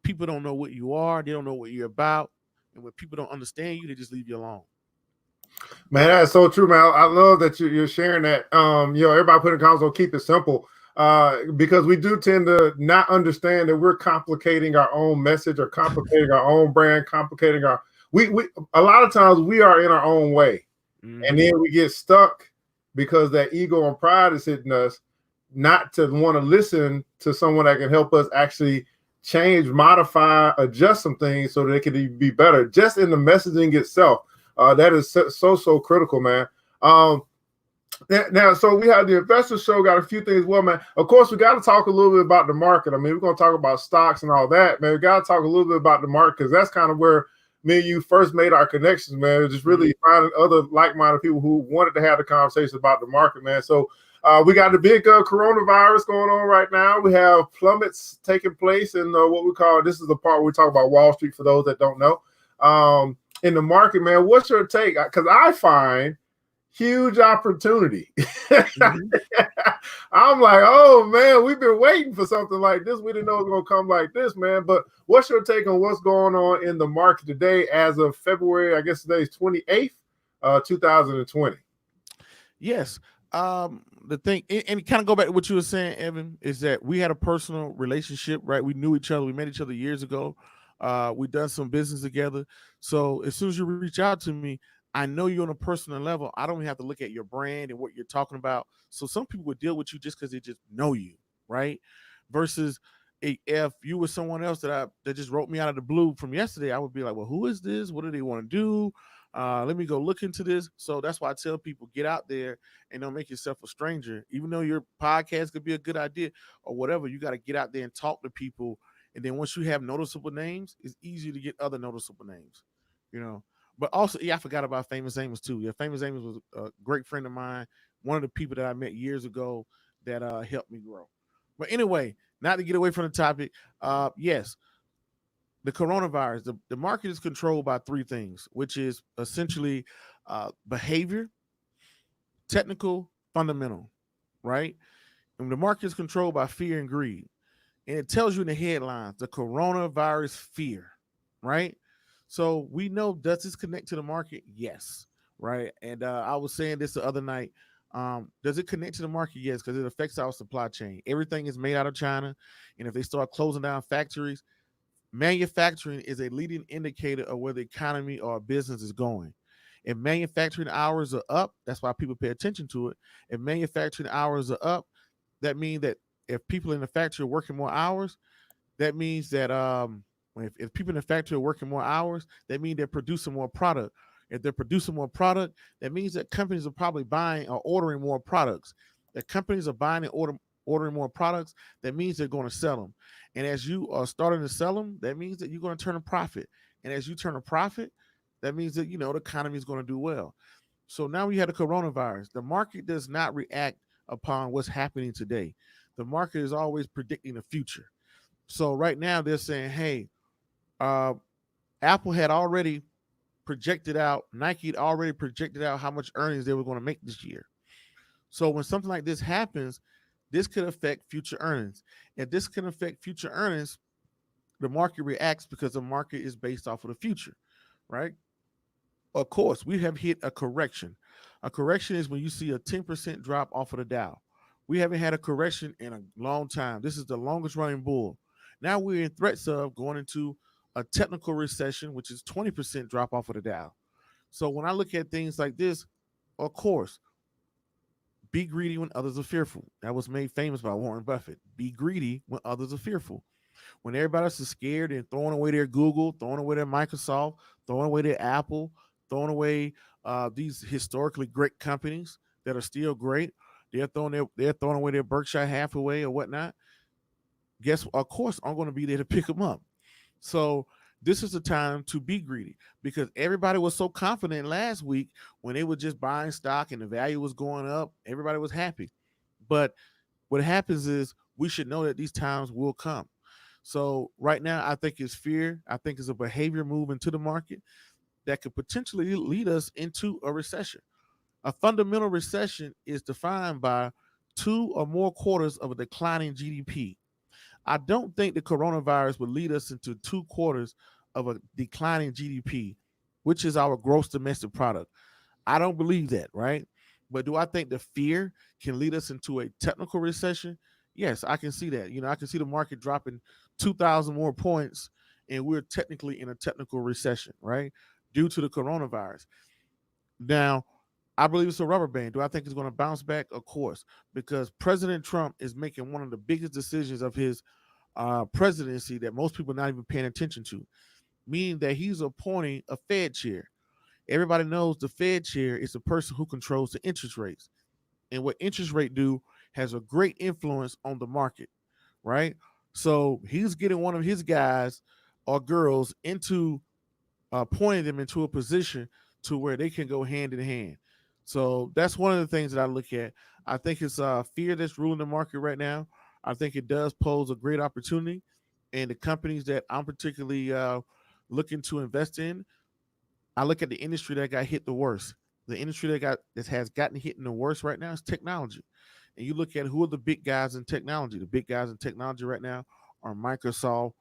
people don't know what you are. They don't know what you're about. And when people don't understand you, they just leave you alone. Man, that's so true, man. I love that you're sharing that. Everybody put in comments on keep it simple. Because we do tend to not understand that we're complicating our own message or complicating our own brand, complicating we a lot of times we are in our own way. Mm-hmm. And then we get stuck because that ego and pride is hitting us, not to want to listen to someone that can help us actually change, modify, adjust some things so that it can be better. Just in the messaging itself, that is so critical, man. Now, so we have the investor show, got a few things. Well, man, of course, we got to talk a little bit about the market. I mean, we're going to talk about stocks and all that, man. We got to talk a little bit about the market because that's kind of where me and you first made our connections, man. Just really finding other like-minded people who wanted to have the conversation about the market, man. So we got the big coronavirus going on right now. We have plummets taking place in what we call, this is the part where we talk about Wall Street for those that don't know. In the market, man, what's your take? Because I find huge opportunity. I'm like, oh man, we've been waiting for something like this. We didn't know it was gonna come like this, man. But what's your take on what's going on in the market today as of February, I guess today is 28th, 2020? Yes. The thing, and kind of go back to what you were saying, Evan, is that we had a personal relationship, right? We knew each other. We met each other years ago. We've done some business together. So as soon as you reach out to me, I know you on a personal level. I don't even have to look at your brand and what you're talking about. So some people would deal with you just because they just know you, right? Versus if you were someone else that just wrote me out of the blue from yesterday, I would be like, well, who is this? What do they want to do? Let me go look into this. So that's why I tell people, get out there and don't make yourself a stranger. Even though your podcast could be a good idea or whatever, you got to get out there and talk to people. And then once you have noticeable names, it's easier to get other noticeable names, you know. But also, yeah, I forgot about Famous Amos too. Yeah, Famous Amos was a great friend of mine, one of the people that I met years ago that helped me grow. But anyway, not to get away from the topic, yes, the coronavirus, the market is controlled by three things, which is essentially behavior, technical, fundamental, right? And the market is controlled by fear and greed. And it tells you in the headlines, the coronavirus fear, right? So we know, does this connect to the market? Yes, right? And I was saying this the other night. Does it connect to the market? Yes, because it affects our supply chain. Everything is made out of China. And if they start closing down factories, manufacturing is a leading indicator of where the economy or business is going. If manufacturing hours are up, that's why people pay attention to it. If manufacturing hours are up, that means that if people in the factory are working more hours, that means that if people in the factory are working more hours, that means they're producing more product. If they're producing more product, that means that companies are probably buying or ordering more products. That companies are buying and ordering more products, that means they're going to sell them. And as you are starting to sell them, that means that you're going to turn a profit. And as you turn a profit, that means that, the economy is going to do well. So now we had a coronavirus. The market does not react upon what's happening today. The market is always predicting the future. So right now they're saying, hey, Apple had already projected out, Nike had already projected out how much earnings they were going to make this year. So when something like this happens, this could affect future earnings. If this can affect future earnings, the market reacts because the market is based off of the future, right? Of course, we have hit a correction. A correction is when you see a 10% drop off of the Dow. We haven't had a correction in a long time. This is the longest running bull. Now we're in threats of going into a technical recession, which is 20% drop off of the Dow. So when I look at things like this, of course, be greedy when others are fearful. That was made famous by Warren Buffett. Be greedy when others are fearful. When everybody else is scared and throwing away their Google, throwing away their Microsoft, throwing away their Apple, throwing away these historically great companies that are still great, they're throwing away their Berkshire Hathaway or whatnot. Of course, I'm going to be there to pick them up. So this is the time to be greedy because everybody was so confident last week when they were just buying stock and the value was going up. Everybody was happy. But what happens is we should know that these times will come. So right now, I think it's fear. I think it's a behavior move into the market that could potentially lead us into a recession. A fundamental recession is defined by 2 or more quarters of a declining GDP. I don't think the coronavirus would lead us into 2 quarters of a declining GDP, which is our gross domestic product. I don't believe that, right? But do I think the fear can lead us into a technical recession? Yes, I can see that. I can see the market dropping 2,000 more points, and we're technically in a technical recession, right? Due to the coronavirus. Now, I believe it's a rubber band. Do I think it's going to bounce back? Of course, because President Trump is making one of the biggest decisions of his presidency that most people are not even paying attention to, meaning that he's appointing a Fed chair. Everybody knows the Fed chair is the person who controls the interest rates. And what interest rate do has a great influence on the market, right? So he's getting one of his guys or girls into pointing them into a position to where they can go hand in hand. So that's one of the things that I look at. I think it's fear that's ruling the market right now. I think it does pose a great opportunity. And the companies that I'm particularly looking to invest in, I look at the industry that got hit the worst. The industry that has gotten hit in the worst right now is technology. And you look at who are the big guys in technology. The big guys in technology right now are Microsoft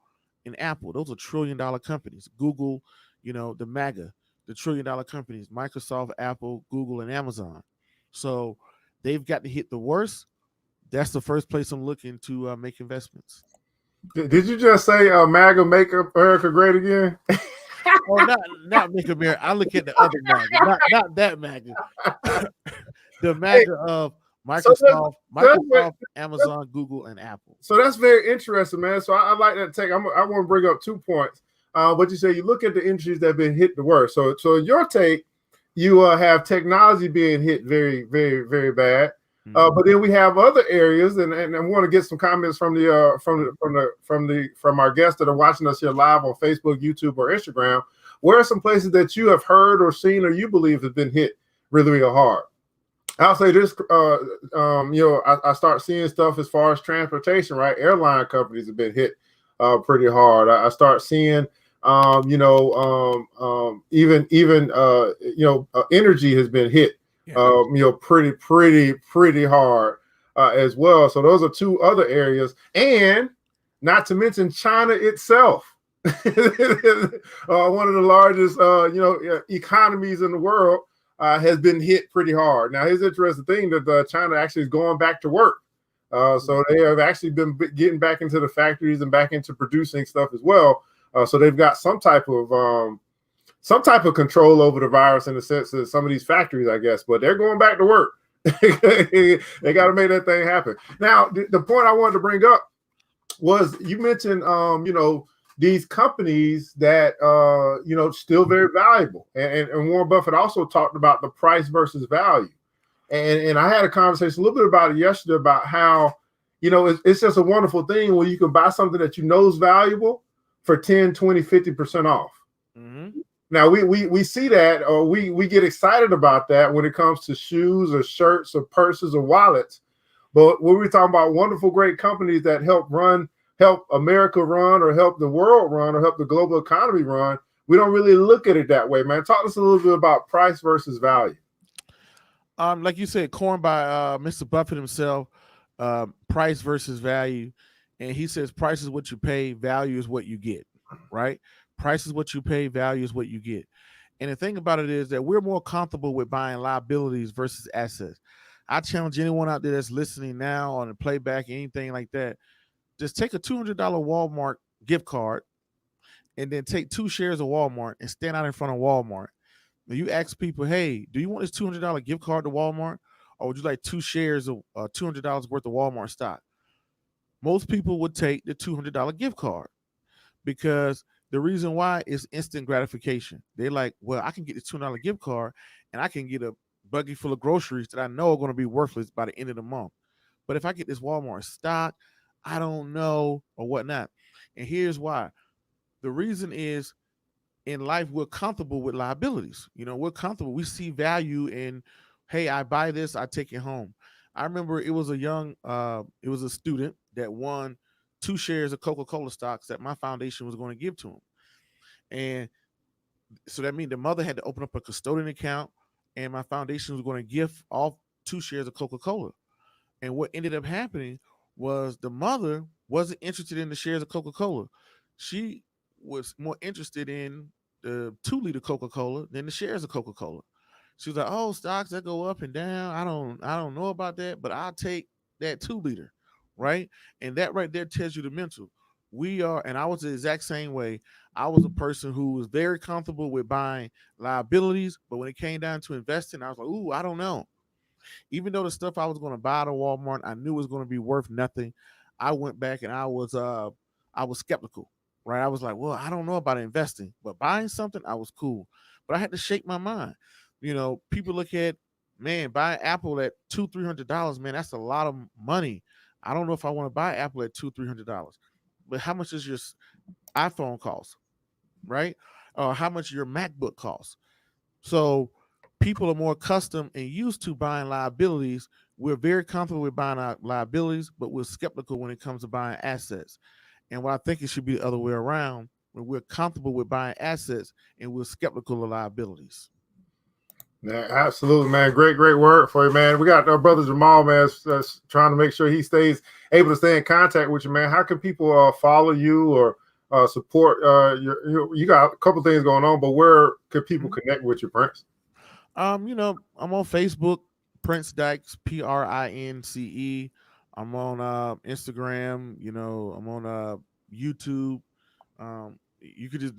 and Apple. Those are $1 trillion companies. Google, the MAGA, the $1 trillion companies, Microsoft, Apple, Google, and Amazon. So they've got to hit the worst. That's the first place I'm looking to make investments. Did you just say MAGA make America great again? Oh, not make America. I look at the other MAGA, not that MAGA. The MAGA of Microsoft, Amazon, Google, and Apple. So that's very interesting, man. So I like that take. I want to bring up 2 points. But you say you look at the industries that have been hit the worst. So in your take, you have technology being hit very, very, very bad. But then we have other areas, and I want to get some comments from our guests that are watching us here live on Facebook, YouTube, or Instagram. Where are some places that you have heard or seen or you believe have been hit really, really hard? I'll say this, I start seeing stuff as far as transportation, right? Airline companies have been hit pretty hard. I start seeing, energy has been hit, pretty hard as well. So those are two other areas, and not to mention China itself. One of the largest, economies in the world. Has been hit pretty hard. Now, here's the interesting thing that China actually is going back to work. So they have actually been getting back into the factories and back into producing stuff as well. So they've got some type of control over the virus in the sense of some of these factories, I guess. But they're going back to work. They got to make that thing happen. Now, the point I wanted to bring up was you mentioned, these companies that still very valuable, and Warren Buffett also talked about the price versus value, and I had a conversation a little bit about it yesterday about how it's just a wonderful thing when you can buy something that you know is valuable for 10, 20, 50% off. Now we see that, or we get excited about that when it comes to shoes or shirts or purses or wallets, but when we're talking about wonderful, great companies that help America run, or help the world run, or help the global economy run, we don't really look at it that way, man. Talk to us a little bit about price versus value. Like you said, coined by Mr. Buffett himself, price versus value. And he says price is what you pay, value is what you get, right? Price is what you pay, value is what you get. And the thing about it is that we're more comfortable with buying liabilities versus assets. I challenge anyone out there that's listening now on the playback, anything like that, just take a $200 Walmart gift card and then take 2 shares of Walmart and stand out in front of Walmart. Now you ask people, hey, do you want this $200 gift card to Walmart, or would you like 2 shares of $200 worth of Walmart stock? Most people would take the $200 gift card, because the reason why is instant gratification. They're like, well, I can get this $200 gift card and I can get a buggy full of groceries that I know are going to be worthless by the end of the month. But if I get this Walmart stock, I don't know, or whatnot. And here's why. The reason is, in life, we're comfortable with liabilities. We're comfortable. We see value in, hey, I buy this, I take it home. I remember it was a student that won 2 shares of Coca-Cola stocks that my foundation was going to give to him. And so that means the mother had to open up a custodian account, and my foundation was going to gift all 2 shares of Coca-Cola. And what ended up happening was the mother wasn't interested in the shares of Coca-Cola. She was more interested in the 2-liter Coca-Cola than the shares of Coca-Cola. She was like, oh, stocks that go up and down, I don't know about that, but I'll take that 2-liter, right? And that right there tells you the mental. And I was the exact same way. I was a person who was very comfortable with buying liabilities, but when it came down to investing, I was like, ooh, I don't know. Even though the stuff I was going to buy at Walmart, I knew it was going to be worth nothing. I went back and I was skeptical, right? I was like, well, I don't know about investing, but buying something, I was cool. But I had to shake my mind. People look at, man, buying Apple at $200-$300, man, that's a lot of money. I don't know if I want to buy Apple at $200-$300. But how much does your iPhone cost, right? Or how much your MacBook costs? So people are more accustomed and used to buying liabilities. We're very comfortable with buying our liabilities, but we're skeptical when it comes to buying assets. And what I think it should be the other way around, when we're comfortable with buying assets and we're skeptical of liabilities. Yeah, absolutely, man. Great word for you, man. We got our brother Jamal, man, that's trying to make sure he stays able to stay in contact with you, man. How can people follow you or support you got a couple things going on, but where could people connect with you, Prince? I'm on Facebook, Prince Dykes, Prince. I'm on Instagram, I'm on YouTube. You could just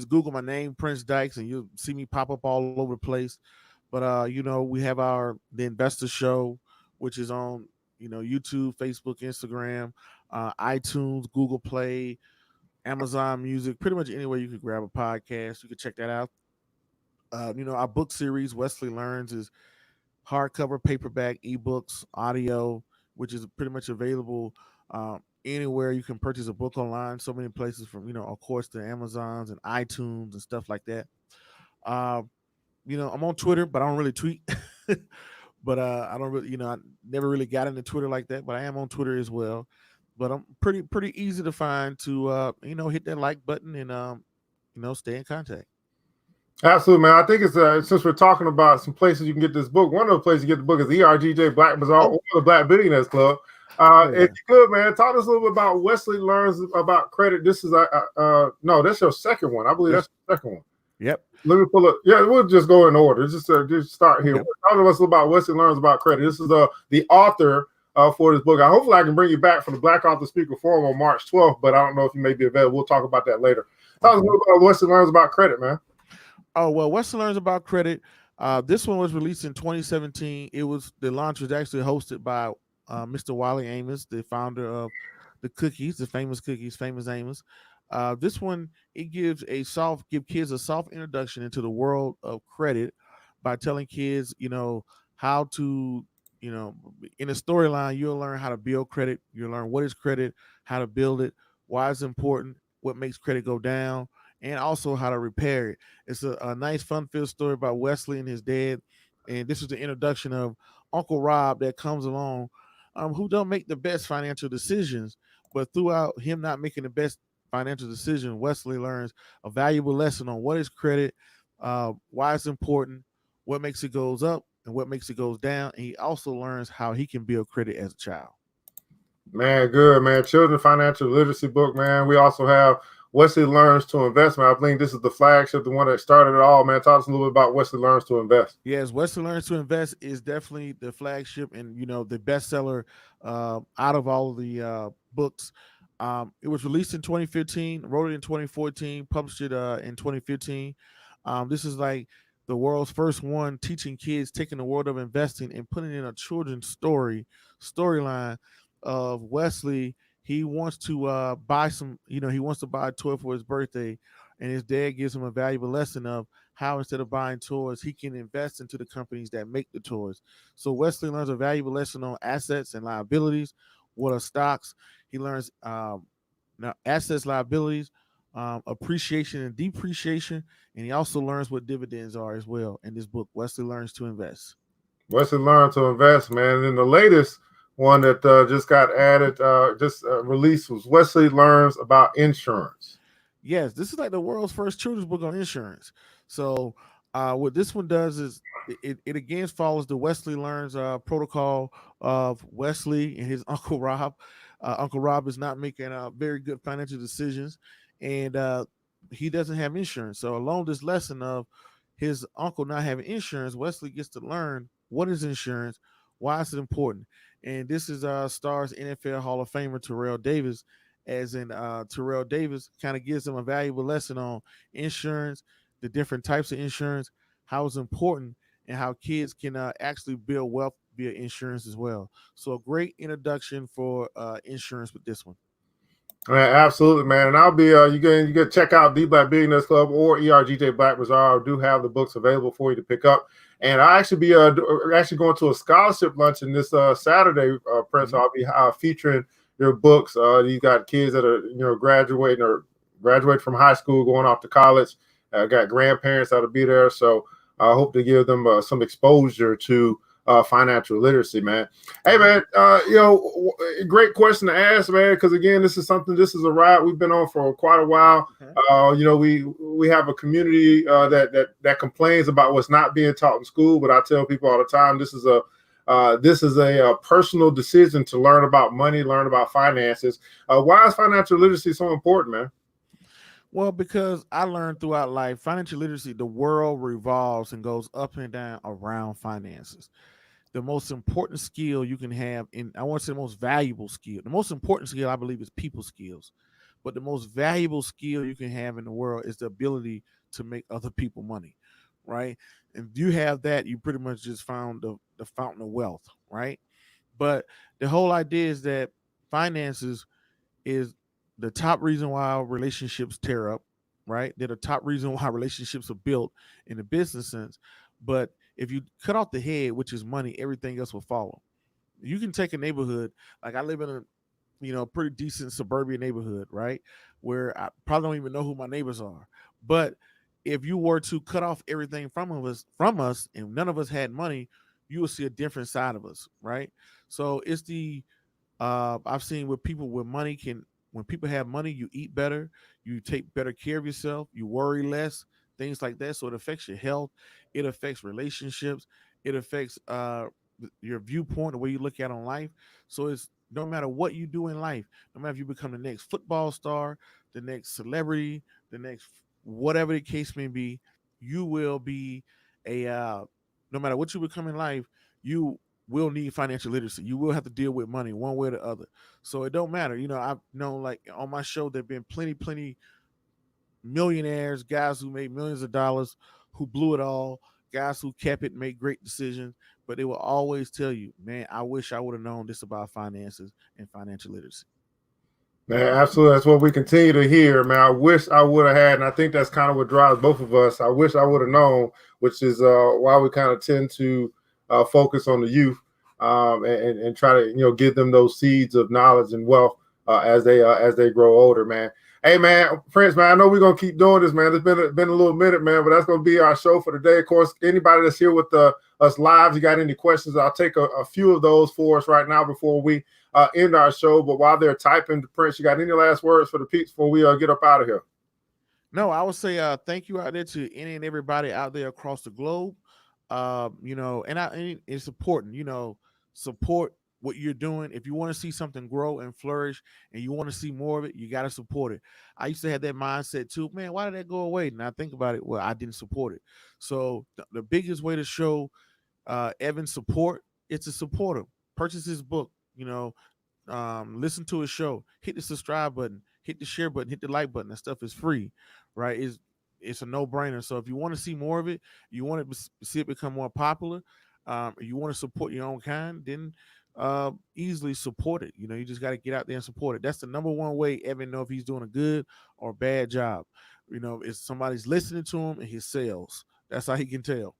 Google my name, Prince Dykes, and you'll see me pop up all over the place. But we have the Investor Show, which is on YouTube, Facebook, Instagram, iTunes, Google Play, Amazon Music, pretty much anywhere you could grab a podcast. You can check that out. Our book series, Wesley Learns, is hardcover, paperback, ebooks, audio, which is pretty much available anywhere you can purchase a book online. So many places, from of course, the Amazons and iTunes and stuff like that. Uh, I'm on Twitter, but I don't really tweet. But I don't really, I never really got into Twitter like that. But I am on Twitter as well. But I'm pretty easy to find to hit that like button and stay in contact. Absolutely, man. I think it's since we're talking about some places you can get this book, one of the places you get the book is ERGJ Black Bazaar or the Black Billionaires Club. If you could, man, talk to us a little bit about Wesley Learns About Credit. This is no, that's your second one. I believe that's the second one. Yep. Let me pull up. Yeah, we'll just go in order. Just start here. Okay. Talk to us about Wesley Learns About Credit. This is the author for this book. Hopefully I can bring you back for the Black Author Speaker Forum on March 12th, but I don't know if you may be available. We'll talk about that later. Talk to us a little about Wesley Learns About Credit, man. Oh, well, Wesley Learns About Credit. This one was released in 2017. The launch was actually hosted by Mr. Wally Amos, the founder of the cookies, the famous cookies, famous Amos. This one, it give kids a soft introduction into the world of credit by telling kids, how to, in a storyline, you'll learn how to build credit. You'll learn what is credit, how to build it, why it's important, what makes credit go down, and also how to repair it. It's a nice, fun-filled story about Wesley and his dad. And this is the introduction of Uncle Rob that comes along, who don't make the best financial decisions, but throughout him not making the best financial decision, Wesley learns a valuable lesson on what is credit, why it's important, what makes it goes up, and what makes it goes down. And he also learns how he can build credit as a child. Man, good, man. Children Financial Literacy book, man. We also have Wesley Learns to Invest, man. I think this is the flagship, the one that started it all, man. Talk us a little bit about Wesley Learns to Invest. Yes, Wesley Learns to Invest is definitely the flagship and, the bestseller out of all of the books. It was released in 2015, wrote it in 2014, published it in 2015. This is like the world's first one teaching kids, taking the world of investing and putting in a children's storyline of Wesley. He wants to buy he wants to buy a toy for his birthday, and his dad gives him a valuable lesson of how instead of buying toys, he can invest into the companies that make the toys. So Wesley learns a valuable lesson on assets and liabilities. What are stocks? He learns now assets, liabilities, appreciation and depreciation, and he also learns what dividends are as well in this book, Wesley Learns to Invest. Wesley Learns to Invest, man. And then the latest one that just got added, released was Wesley Learns About Insurance. Yes, this is like the world's first children's book on insurance. So what this one does is it again follows the Wesley Learns protocol of Wesley and his Uncle Rob. Uncle Rob is not making very good financial decisions, and he doesn't have insurance. So along this lesson of his uncle not having insurance, Wesley gets to learn what is insurance, why is it important. And this is stars NFL Hall of Famer Terrell Davis, as in Terrell Davis kind of gives them a valuable lesson on insurance, the different types of insurance, how it's important, and how kids can actually build wealth via insurance as well. So a great introduction for insurance with this one. Man, absolutely, man. And I'll be you can check out the Black Billionaires Club or ERGJ Black Bazaar. I do have the books available for you to pick up. And I actually be actually going to a scholarship luncheon this Saturday, Prince. I'll be featuring your books. You got kids that are graduating or graduate from high school, going off to college. Got grandparents that'll be there, so I hope to give them some exposure to financial literacy, man. Hey, man, great question to ask, man, because again, this is a ride we've been on for quite a while. We have a community that complains about what's not being taught in school, but I tell people all the time, this is a personal decision to learn about money, learn about finances. Why is financial literacy so important, man? Well, because I learned throughout life, financial literacy, the world revolves and goes up and down around finances. The most important skill you can have, I want to say the most valuable skill. The most important skill, I believe, is people skills. But the most valuable skill you can have in the world is the ability to make other people money, right? And if you have that, you pretty much just found the fountain of wealth, right? But the whole idea is that finances is the top reason why relationships tear up, right? They're the top reason why relationships are built in the business sense. But if you cut off the head, which is money, everything else will follow. You can take a neighborhood, like I live in a pretty decent suburban neighborhood, right? Where I probably don't even know who my neighbors are. But if you were to cut off everything from us and none of us had money, you will see a different side of us, right? So it's the I've seen with people with money when people have money, you eat better, you take better care of yourself, you worry less, things like that. So it affects your health, it affects relationships, it affects your viewpoint, the way you look at on life. So it's no matter what you do in life, no matter if you become the next football star, the next celebrity, the next whatever the case may be, you will be a no matter what you become in life, you will need financial literacy. You will have to deal with money one way or the other. So it don't matter. I've known like on my show there've been plenty millionaires, guys who made millions of dollars, who blew it all, guys who kept it, made great decisions, but they will always tell you, man, I wish I would have known this about finances and financial literacy. Man, absolutely. That's what we continue to hear, man. I wish I would have had, and I think that's kind of what drives both of us. I wish I would have known, which is why we kind of tend to focus on the youth and try to give them those seeds of knowledge and wealth as they grow older, man. Hey, man, Prince, man, I know we're gonna keep doing this, man. It's been a little minute, man, but that's gonna be our show for today. Of course, anybody that's here with us live, you got any questions? I'll take a few of those for us right now before we end our show. But while they're typing, Prince, you got any last words for the peeps before we get up out of here? No, I would say thank you out there to any and everybody out there across the globe. And it's important, support what you're doing. If you want to see something grow and flourish and you want to see more of it, you got to support it. I used to have that mindset too, man, why did that go away? And I think about it, well, I didn't support it. So the biggest way to show Evan's support, it's to support him. Purchase his book, listen to his show, hit the subscribe button, hit the share button, hit the like button. That stuff is free, right? It's a no-brainer. So if you want to see more of it, you want to see it become more popular, you want to support your own kind, then easily support it. You just got to get out there and support it. That's the number one way Evan know if he's doing a good or bad job. If somebody's listening to him and his sales. That's how he can tell.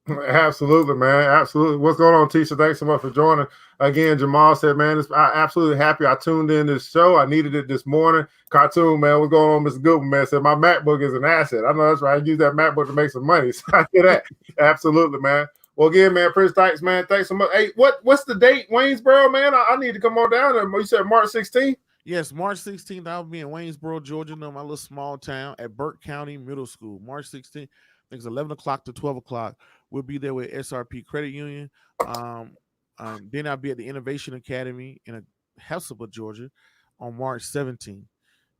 Absolutely, man. Absolutely. What's going on, Tisha? Thanks so much for joining. Again, Jamal said, man, I'm absolutely happy I tuned in this show. I needed it this morning. Cartoon, man, what's going on, Mr. Goodman, man? Said, my MacBook is an asset. I know that's right. I use that MacBook to make some money. So I hear that. Absolutely, man. Well, again, man, Prince Dykes, man, thanks so much. Hey, what's the date, Waynesboro, man? I need to come on down there. You said March 16th? Yes, March 16th, I'll be in Waynesboro, Georgia, my little small town at Burke County Middle School. March 16th, I think it's 11 o'clock to 12 o'clock. We'll be there with SRP Credit Union. Then I'll be at the Innovation Academy in Healthsville, Georgia on March 17th.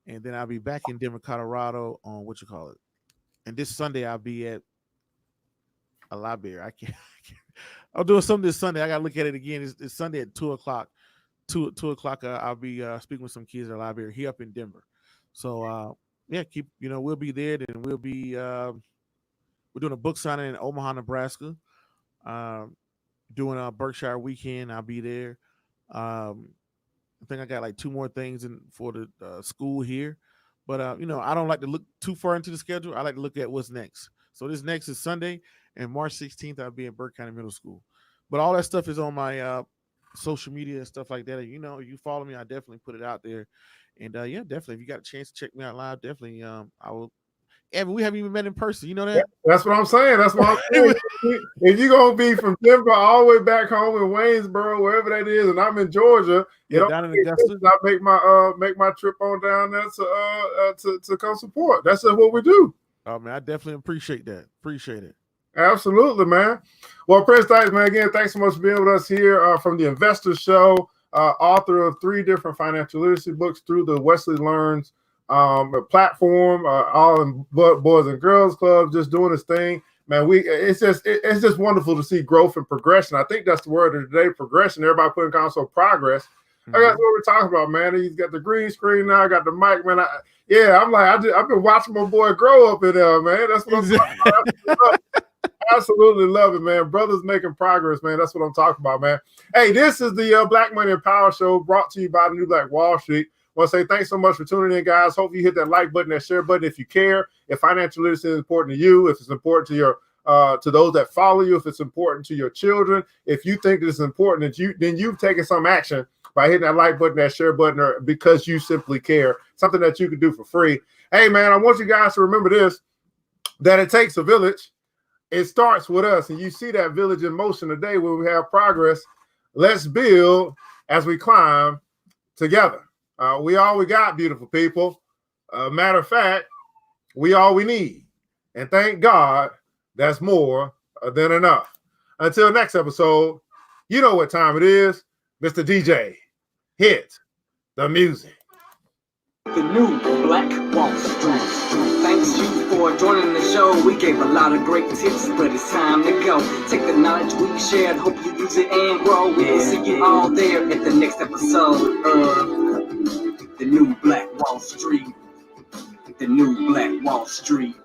And then I'll be back in Denver, Colorado on And this Sunday, I'll be at a library. I can't. I'm doing something this Sunday. I got to look at it again. It's Sunday at 2 o'clock. 2 o'clock, I'll be speaking with some kids at the library here up in Denver. So, we'll be there. Then we'll be we're doing a book signing in Omaha, Nebraska. Doing a Berkshire weekend. I'll be there. I think I got like 2 more things for the school here. But, I don't like to look too far into the schedule. I like to look at what's next. So this next is Sunday, and March 16th, I'll be in Burke County Middle School. But all that stuff is on my social media and stuff like that. You follow me, I definitely put it out there. And, definitely, if you got a chance to check me out live, definitely I will. Evan, we haven't even met in person. You know that? That's what I'm saying. That's what I'm saying. If you're going to be from Denver all the way back home in Waynesboro, wherever that is, and I'm in Georgia, down in Augusta, I make my trip on down there to come support. That's what we do. Oh, man, I definitely appreciate that. Appreciate it. Absolutely, man. Well, Prince Dykes, man, again, thanks so much for being with us here from the Investor Show, author of 3 different financial literacy books through the Wesley Learns platform, all in Boys and Girls Club, just doing his thing. Man, it's just wonderful to see growth and progression. I think that's the word of the day, progression. Everybody putting console progress. Mm-hmm. That's what we're talking about, man. He's got the green screen now, got the mic, man. I'm like, I've been watching my boy grow up in there, man. That's what I'm talking about. Absolutely love it, man. Brothers making progress, man. That's what I'm talking about, man. Hey, this is the Black Money and Power Show brought to you by the New Black Wall Street. want to say thanks so much for tuning in, guys. Hope you hit that like button, that share button if you care. If financial literacy is important to you, if it's important to your to those that follow you, if it's important to your children, if you think this is important, then you've taken some action by hitting that like button, that share button, or because you simply care, something that you can do for free. Hey, man, I want you guys to remember this, that it takes a village. It starts with us, and you see that village in motion today where we have progress. Let's build as we climb together. We all we got, beautiful people. Matter of fact, we all we need. And thank God that's more than enough. Until next episode, you know what time it is. Mr. DJ, hit the music. The new Black Wall Street. Thanks you for joining the show. We gave a lot of great tips, but it's time to go. Take the knowledge we shared, hope you use it and grow. We will see you all there at the next episode of The New Black Wall Street. The New Black Wall Street.